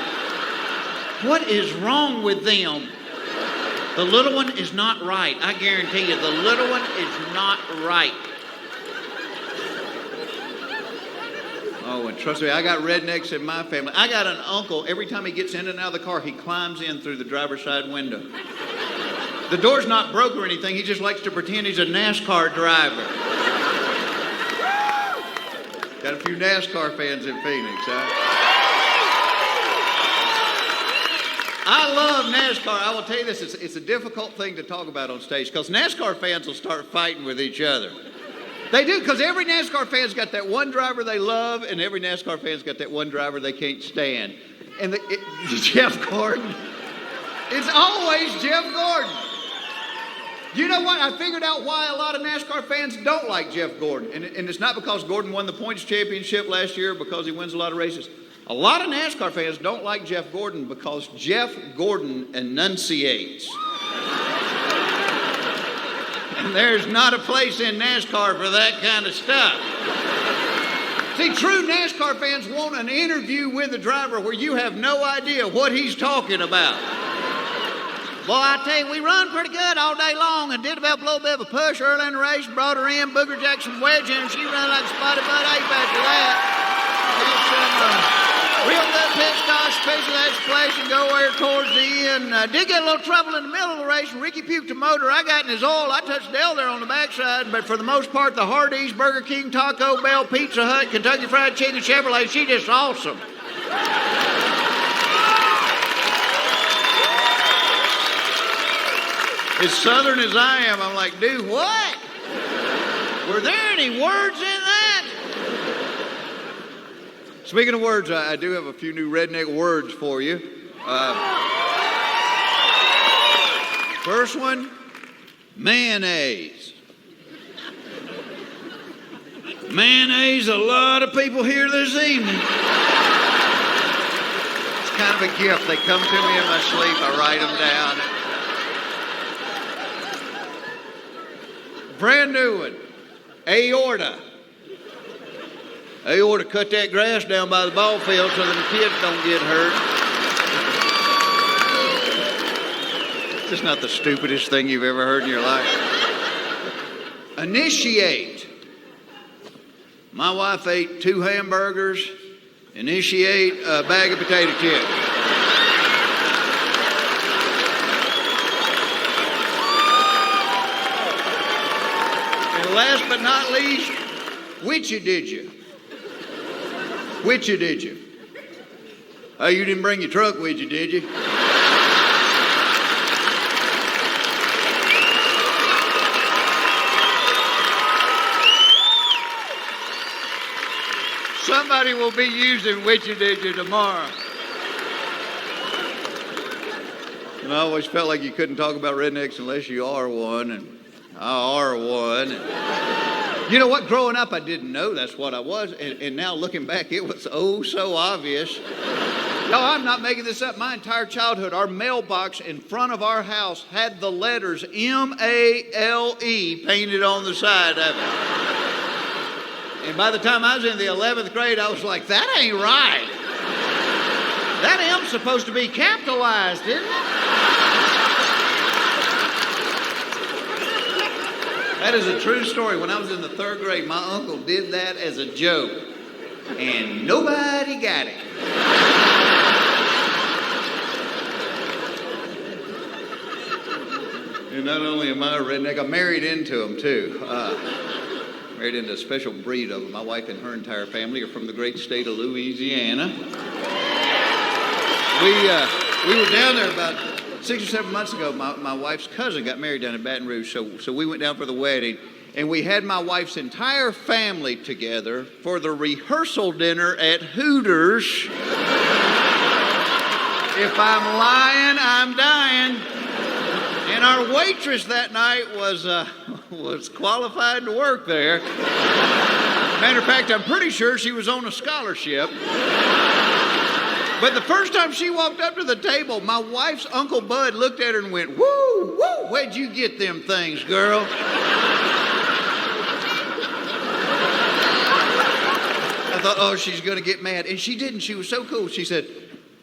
What is wrong with them? The little one is not right. I guarantee you, the little one is not right. Oh, and trust me, I got rednecks in my family. I got an uncle, every time he gets in and out of the car, he climbs in through the driver's side window. The door's not broke or anything. He just likes to pretend he's a NASCAR driver. Got a few NASCAR fans in Phoenix, huh? I love NASCAR. I will tell you this, it's a difficult thing to talk about on stage because NASCAR fans will start fighting with each other. They do, because every NASCAR fan's got that one driver they love and every NASCAR fan's got that one driver they can't stand. And Jeff Gordon. It's always Jeff Gordon. You know what? I figured out why a lot of NASCAR fans don't like Jeff Gordon. And it's not because Gordon won the points championship last year, because he wins a lot of races. A lot of NASCAR fans don't like Jeff Gordon because Jeff Gordon enunciates. And there's not a place in NASCAR for that kind of stuff. See, true NASCAR fans want an interview with the driver where you have no idea what he's talking about. Boy, I tell you, we run pretty good all day long and did develop a little bit of a push early in the race, brought her in, Booger Jackson wedge in, and she ran like a spotted butt ape after that. It's real good pit stop, especially that splash and go there towards the end. Did get a little trouble in the middle of the race, and Ricky puked the motor. I got in his oil. I touched Dale there on the backside, but for the most part, the Hardee's, Burger King, Taco Bell, Pizza Hut, Kentucky Fried Chicken, Chevrolet, she just awesome. As southern as I am, I'm like, dude, what? Were there any words in that? Speaking of words, I do have a few new redneck words for you. First one, mayonnaise. Mayonnaise, a lot of people here this evening. It's kind of a gift. They come to me in my sleep. I write them down. Brand new one, aorta. Aorta, cut that grass down by the ball field so the kids don't get hurt. It's not the stupidest thing you've ever heard in your life. Initiate. My wife ate 2 hamburgers. Initiate a bag of potato chips. Last but not least, which-a did you? Which-a did you? Oh, you didn't bring your truck with you, did you? Somebody will be using which-a did you tomorrow. And I always felt like you couldn't talk about rednecks unless you are one, and I are one. You know what? Growing up, I didn't know that's what I was. And now looking back, it was oh so obvious. No, I'm not making this up. My entire childhood, our mailbox in front of our house had the letters M-A-L-E painted on the side of it. And by the time I was in the 11th grade, I was like, that ain't right. That M's supposed to be capitalized, isn't it? That is a true story. When I was in the 3rd grade, my uncle did that as a joke, and nobody got it. And not only am I a redneck, I'm married into them, too. Married into a special breed of them. My wife and her entire family are from the great state of Louisiana. We were down there about 6 or 7 months ago. My wife's cousin got married down in Baton Rouge, so we went down for the wedding, and we had my wife's entire family together for the rehearsal dinner at Hooters. If I'm lying, I'm dying. And our waitress that night was qualified to work there. Matter of fact, I'm pretty sure she was on a scholarship. But the first time she walked up to the table, my wife's Uncle Bud looked at her and went, woo, woo, where'd you get them things, girl? I thought, oh, she's going to get mad. And she didn't. She was so cool. She said,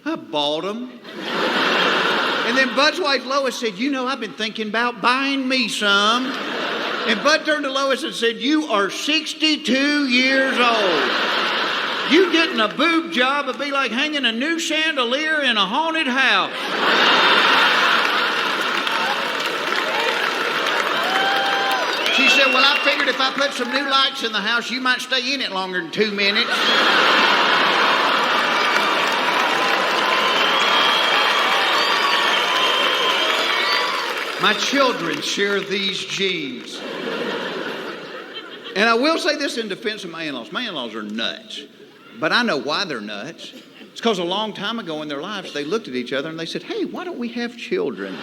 I bought them. And then Bud's wife, Lois, said, you know, I've been thinking about buying me some. And Bud turned to Lois and said, you are 62 years old. You getting a boob job would be like hanging a new chandelier in a haunted house. She said, well, I figured if I put some new lights in the house, you might stay in it longer than 2 minutes. My children share these genes. And I will say this in defense of my in-laws. My in-laws are nuts. But I know why they're nuts. It's because a long time ago in their lives, they looked at each other and they said, hey, why don't we have children?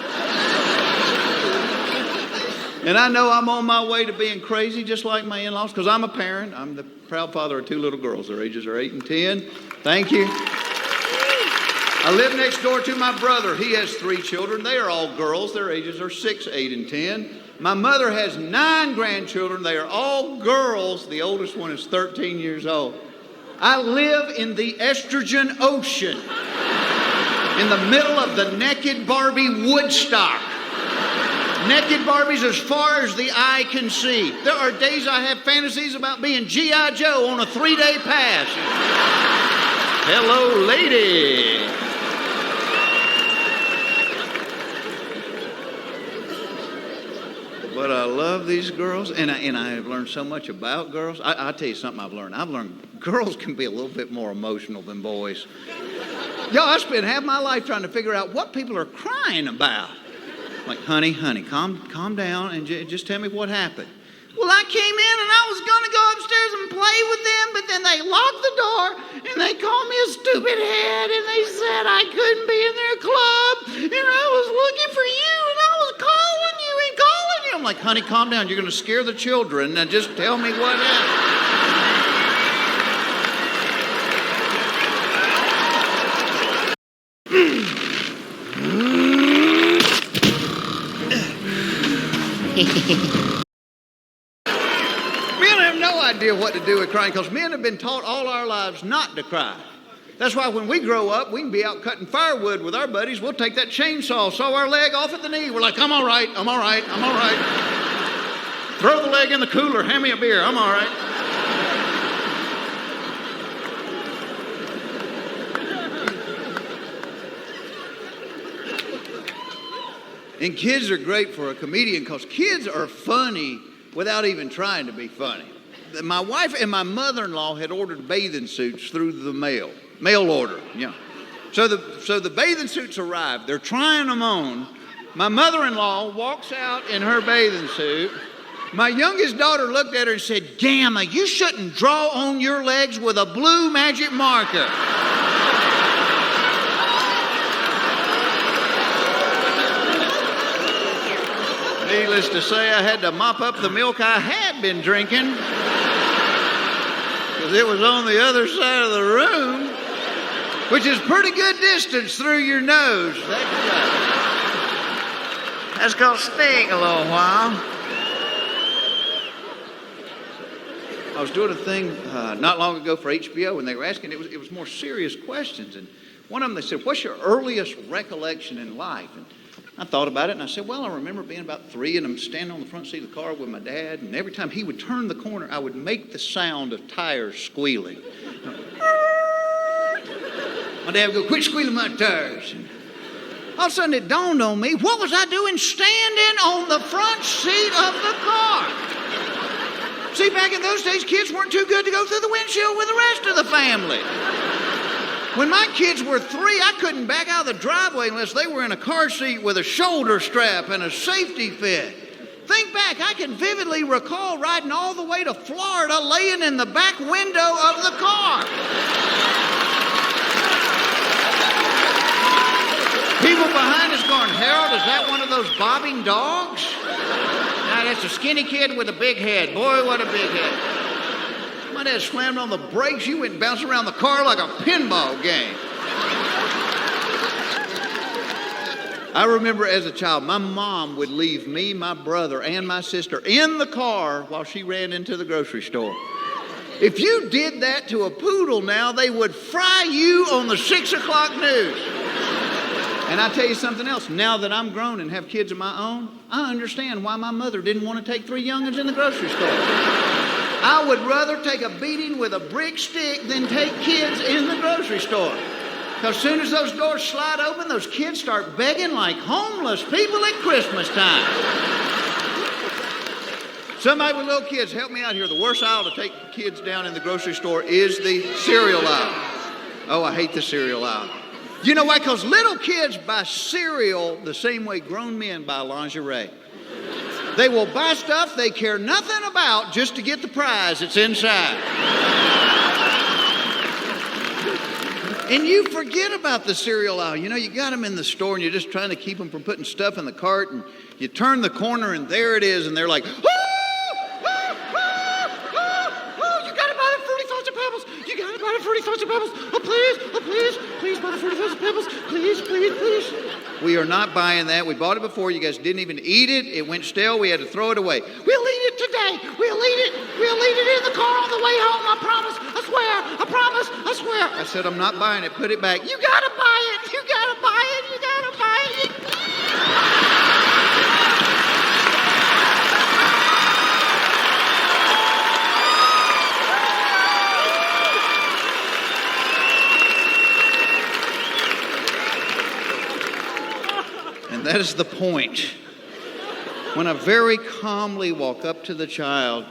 And I know I'm on my way to being crazy, just like my in-laws, because I'm a parent. I'm the proud father of 2 little girls. Their ages are 8 and 10. Thank you. I live next door to my brother. He has 3 children. They are all girls. Their ages are 6, 8, and 10. My mother has 9 grandchildren. They are all girls. The oldest one is 13 years old. I live in the estrogen ocean, in the middle of the naked Barbie Woodstock. Naked Barbies as far as the eye can see. There are days I have fantasies about being G.I. Joe on a 3-day pass. Hello, lady. But I love these girls, and I have learned so much about girls. I'll tell you something I've learned. I've learned girls can be a little bit more emotional than boys. Yo, I spent half my life trying to figure out what people are crying about. Like, honey, calm down and just tell me what happened. Well, I came in and I was going to go upstairs and play with them, but then they locked the door and they called me a stupid head and they said I couldn't be in their club and I was looking for you and I was calling you and calling you. I'm like, honey, calm down. You're going to scare the children. Now just tell me what happened. Men have no idea what to do with crying because men have been taught all our lives not to cry. That's why when we grow up, we can be out cutting firewood with our buddies. We'll take that chainsaw, saw our leg off at the knee. We're like, I'm all right. Throw the leg in the cooler. Hand me a beer. I'm all right. And kids are great for a comedian because kids are funny without even trying to be funny. My wife and my mother-in-law had ordered bathing suits through the mail order, yeah. So the bathing suits arrived. They're trying them on. My mother-in-law walks out in her bathing suit. My youngest daughter looked at her and said, Gamma, you shouldn't draw on your legs with a blue magic marker. Needless to say, I had to mop up the milk I had been drinking because it was on the other side of the room, which is pretty good distance through your nose. That's going to sting a little while. I was doing a thing not long ago for HBO, and they were asking, it was more serious questions. And one of them, they said, what's your earliest recollection in life? And I thought about it, and I said, well, I remember being about 3, and I'm standing on the front seat of the car with my dad, and every time he would turn the corner, I would make the sound of tires squealing. My dad would go, quit squealing my tires. And all of a sudden, it dawned on me, what was I doing standing on the front seat of the car? See, back in those days, kids weren't too good to go through the windshield with the rest of the family. When my kids were 3, I couldn't back out of the driveway unless they were in a car seat with a shoulder strap and a safety fit. Think back, I can vividly recall riding all the way to Florida laying in the back window of the car. People behind us going, Harold, is that one of those bobbing dogs? Nah, that's a skinny kid with a big head. Boy, what a big head. My dad slammed on the brakes. You went bouncing around the car like a pinball game. I remember as a child, my mom would leave me, my brother, and my sister in the car while she ran into the grocery store. If you did that to a poodle now, they would fry you on the 6 o'clock news. And I tell you something else. Now that I'm grown and have kids of my own, I understand why my mother didn't want to take 3 youngins in the grocery store. I would rather take a beating with a brick stick than take kids in the grocery store. Because as soon as those doors slide open, those kids start begging like homeless people at Christmas time. Somebody with little kids, help me out here. The worst aisle to take kids down in the grocery store is the cereal aisle. Oh, I hate the cereal aisle. You know why? Because little kids buy cereal the same way grown men buy lingerie. They will buy stuff they care nothing about just to get the prize that's inside. And you forget about the cereal aisle. You know, you got them in the store and you're just trying to keep them from putting stuff in the cart, and you turn the corner and there it is, and they're like, oh, you gotta buy the Fruity Thoughts of Pebbles. You gotta buy the Fruity Thoughts of Pebbles. Oh, please buy the Fruity Thoughts of Pebbles. Please. We are not buying that. We bought it before. You guys didn't even eat it. It went stale. We had to throw it away. We'll eat it today. We'll eat it in the car on the way home. I promise. I swear. I promise. I swear. I said, I'm not buying it. Put it back. You gotta buy it. You gotta buy it. You gotta buy it. And that is the point. When I very calmly walk up to the child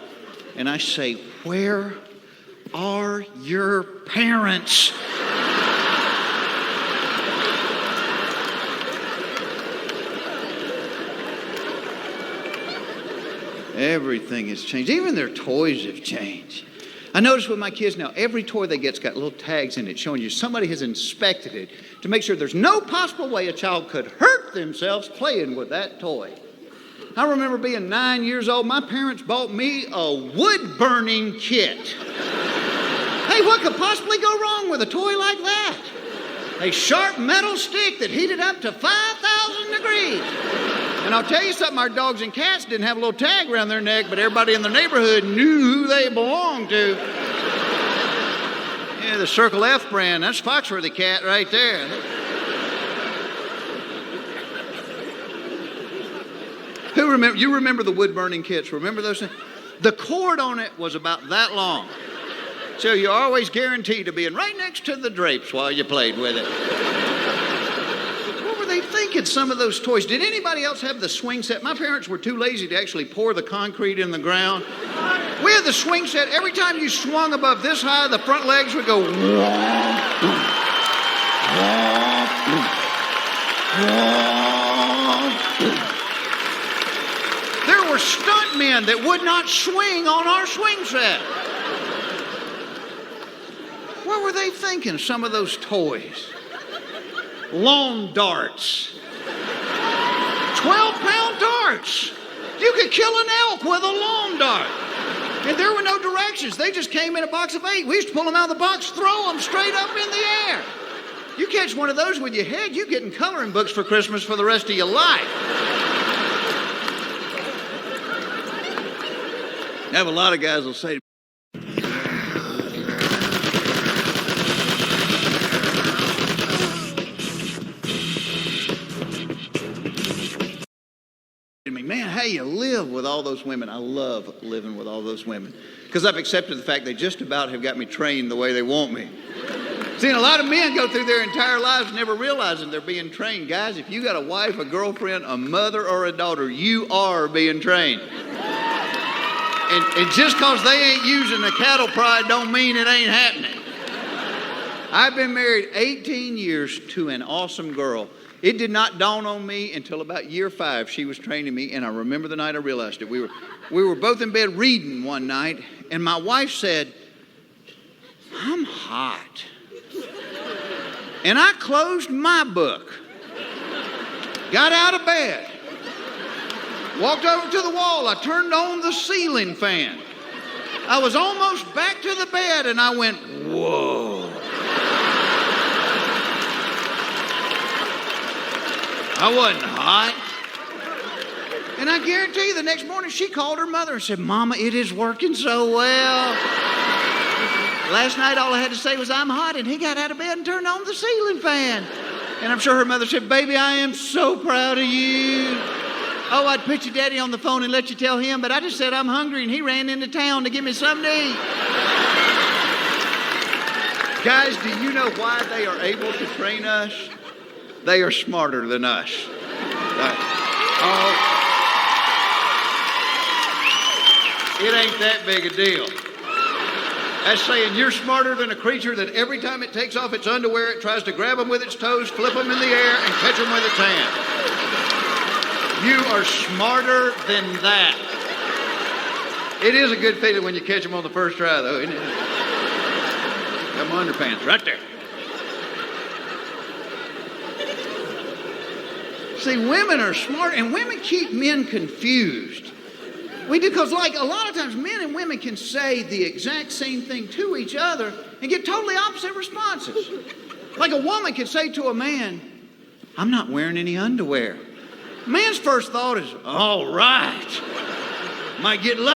and I say, where are your parents? Everything has changed. Even their toys have changed. I notice with my kids now, every toy they get's got little tags in it showing you somebody has inspected it to make sure there's no possible way a child could hurt themselves playing with that toy. I remember being 9 years old, my parents bought me a wood-burning kit. Hey, what could possibly go wrong with a toy like that? A sharp metal stick that heated up to 5,000 degrees. And I'll tell you something, our dogs and cats didn't have a little tag around their neck, but everybody in the neighborhood knew who they belonged to. Yeah, the Circle F brand, that's Foxworthy cat right there. You remember the wood-burning kits? Remember those things? The cord on it was about that long. So you're always guaranteed to be right next to the drapes while you played with it. What were they thinking, some of those toys? Did anybody else have the swing set? My parents were too lazy to actually pour the concrete in the ground. We had the swing set. Every time you swung above this high, the front legs would go There were stuntmen that would not swing on our swing set. What were they thinking, some of those toys? Lawn darts. 12-pound darts. You could kill an elk with a lawn dart. And there were no directions. They just came in a box of 8. We used to pull them out of the box, throw them straight up in the air. You catch one of those with your head, you're getting coloring books for Christmas for the rest of your life. I have a lot of guys will say, man, how you live with all those women. I love living with all those women because I've accepted the fact they just about have got me trained the way they want me. See, a lot of men go through their entire lives never realizing they're being trained. Guys, if you got a wife, a girlfriend, a mother, or a daughter, you are being trained. And just because they ain't using the cattle prod don't mean it ain't happening. I've been married 18 years to an awesome girl. It did not dawn on me until about year 5. She was training me, and I remember the night I realized it. We were both in bed reading one night, and my wife said, I'm hot. And I closed my book, got out of bed, walked over to the wall. I turned on the ceiling fan. I was almost back to the bed, and I went, whoa. I wasn't hot. And I guarantee you the next morning she called her mother and said, Mama, it is working so well. Last night all I had to say was I'm hot, and he got out of bed and turned on the ceiling fan. And I'm sure her mother said, baby, I am so proud of you. Oh, I'd put your daddy on the phone and let you tell him, but I just said I'm hungry and he ran into town to give me something to eat. Guys, do you know why they are able to train us? They are smarter than us. Oh, it ain't that big a deal. That's saying you're smarter than a creature that every time it takes off its underwear, it tries to grab them with its toes, flip them in the air, and catch them with its hand. You are smarter than that. It is a good feeling when you catch them on the first try, though, isn't it? Got my underpants right there. See, women are smart, and women keep men confused. We do, because like a lot of times men and women can say the exact same thing to each other and get totally opposite responses. Like a woman can say to a man, I'm not wearing any underwear. Man's first thought is, all right, might get lucky.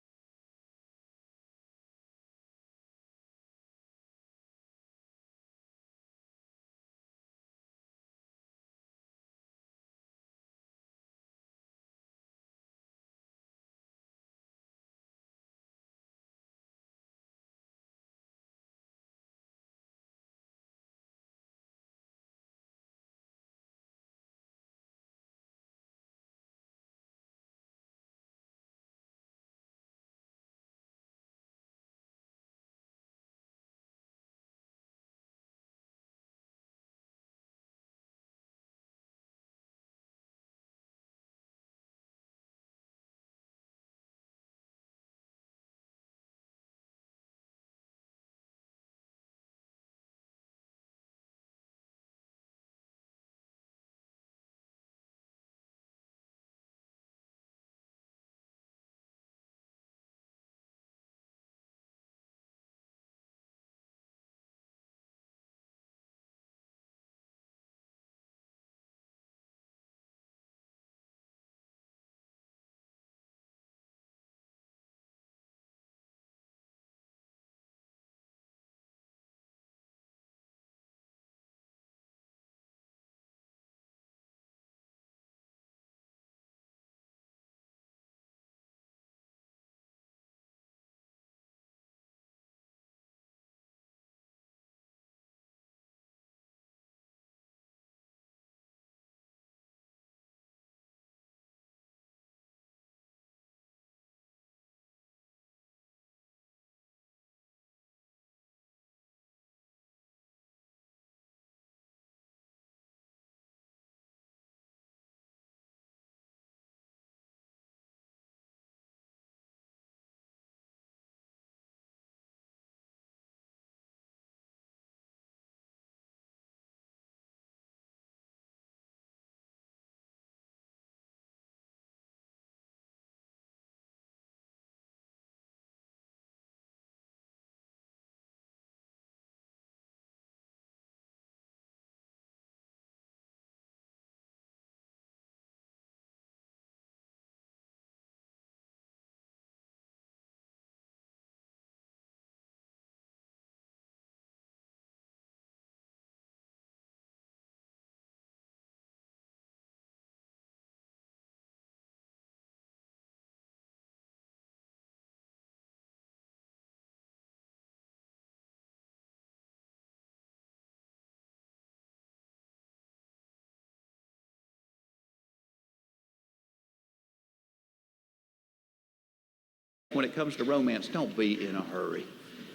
When it comes to romance, don't be in a hurry.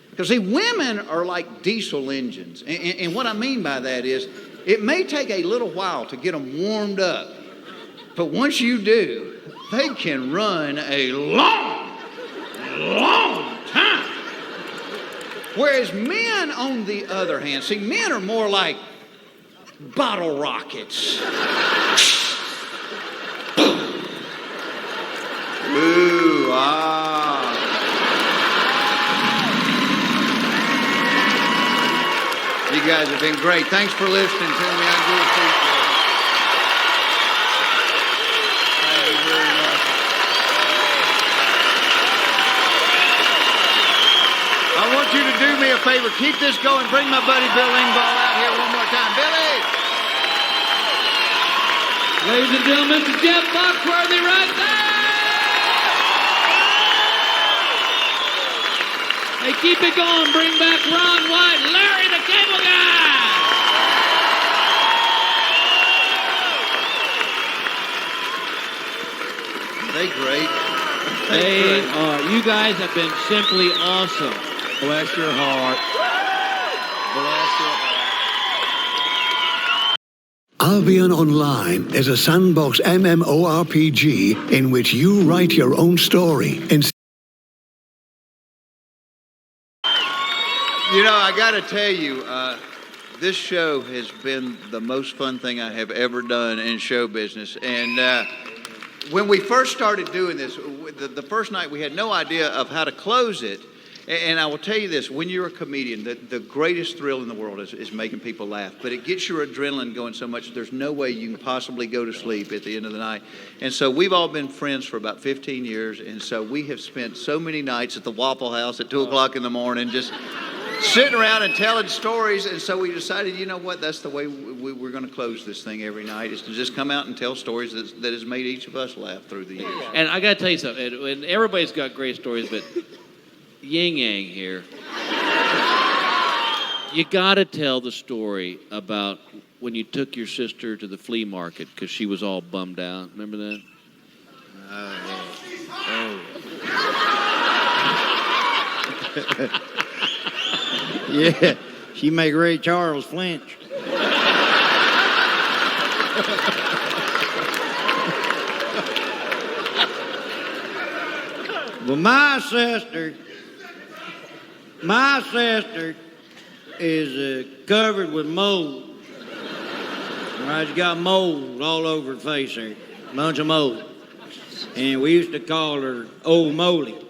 Because, see, women are like diesel engines. And what I mean by that is, it may take a little while to get them warmed up. But once you do, they can run a long time. Whereas men, on the other hand, see, men are more like bottle rockets. Ooh, ah. You guys have been great. Thanks for listening to me. I do appreciate it. Thank you very much. I want you to do me a favor. Keep this going. Bring my buddy Bill Engvall out here one more time. Billy! Ladies and gentlemen, Mr. Jeff Foxworthy right there! Hey, keep it going. Bring back Ron White, Larry the Cable Guy. They great. They are. You guys have been simply awesome. Bless your heart. Bless your heart. Albion Online is a sandbox MMORPG in which you write your own story. You know, I got to tell you, This show has been the most fun thing I have ever done in show business. And when we first started doing this, the first night we had no idea of how to close it. And I will tell you this, when you're a comedian, the greatest thrill in the world is making people laugh. But it gets your adrenaline going so much, there's no way you can possibly go to sleep at the end of the night. And so we've all been friends for about 15 years. And so we have spent so many nights at the Waffle House at 2 o'clock in the morning just sitting around and telling stories. And so we decided, you know what, that's the way we're going to close this thing every night, is to just come out and tell stories that has made each of us laugh through the years. And I got to tell you something, and everybody's got great stories, but Yin Yang here. You gotta tell the story about when you took your sister to the flea market because she was all bummed out. Remember that? Yeah, she make Ray Charles flinch. Well, my sister is covered with mold. Right, she's got mold all over her face there, bunch of mold. And we used to call her Old Moly.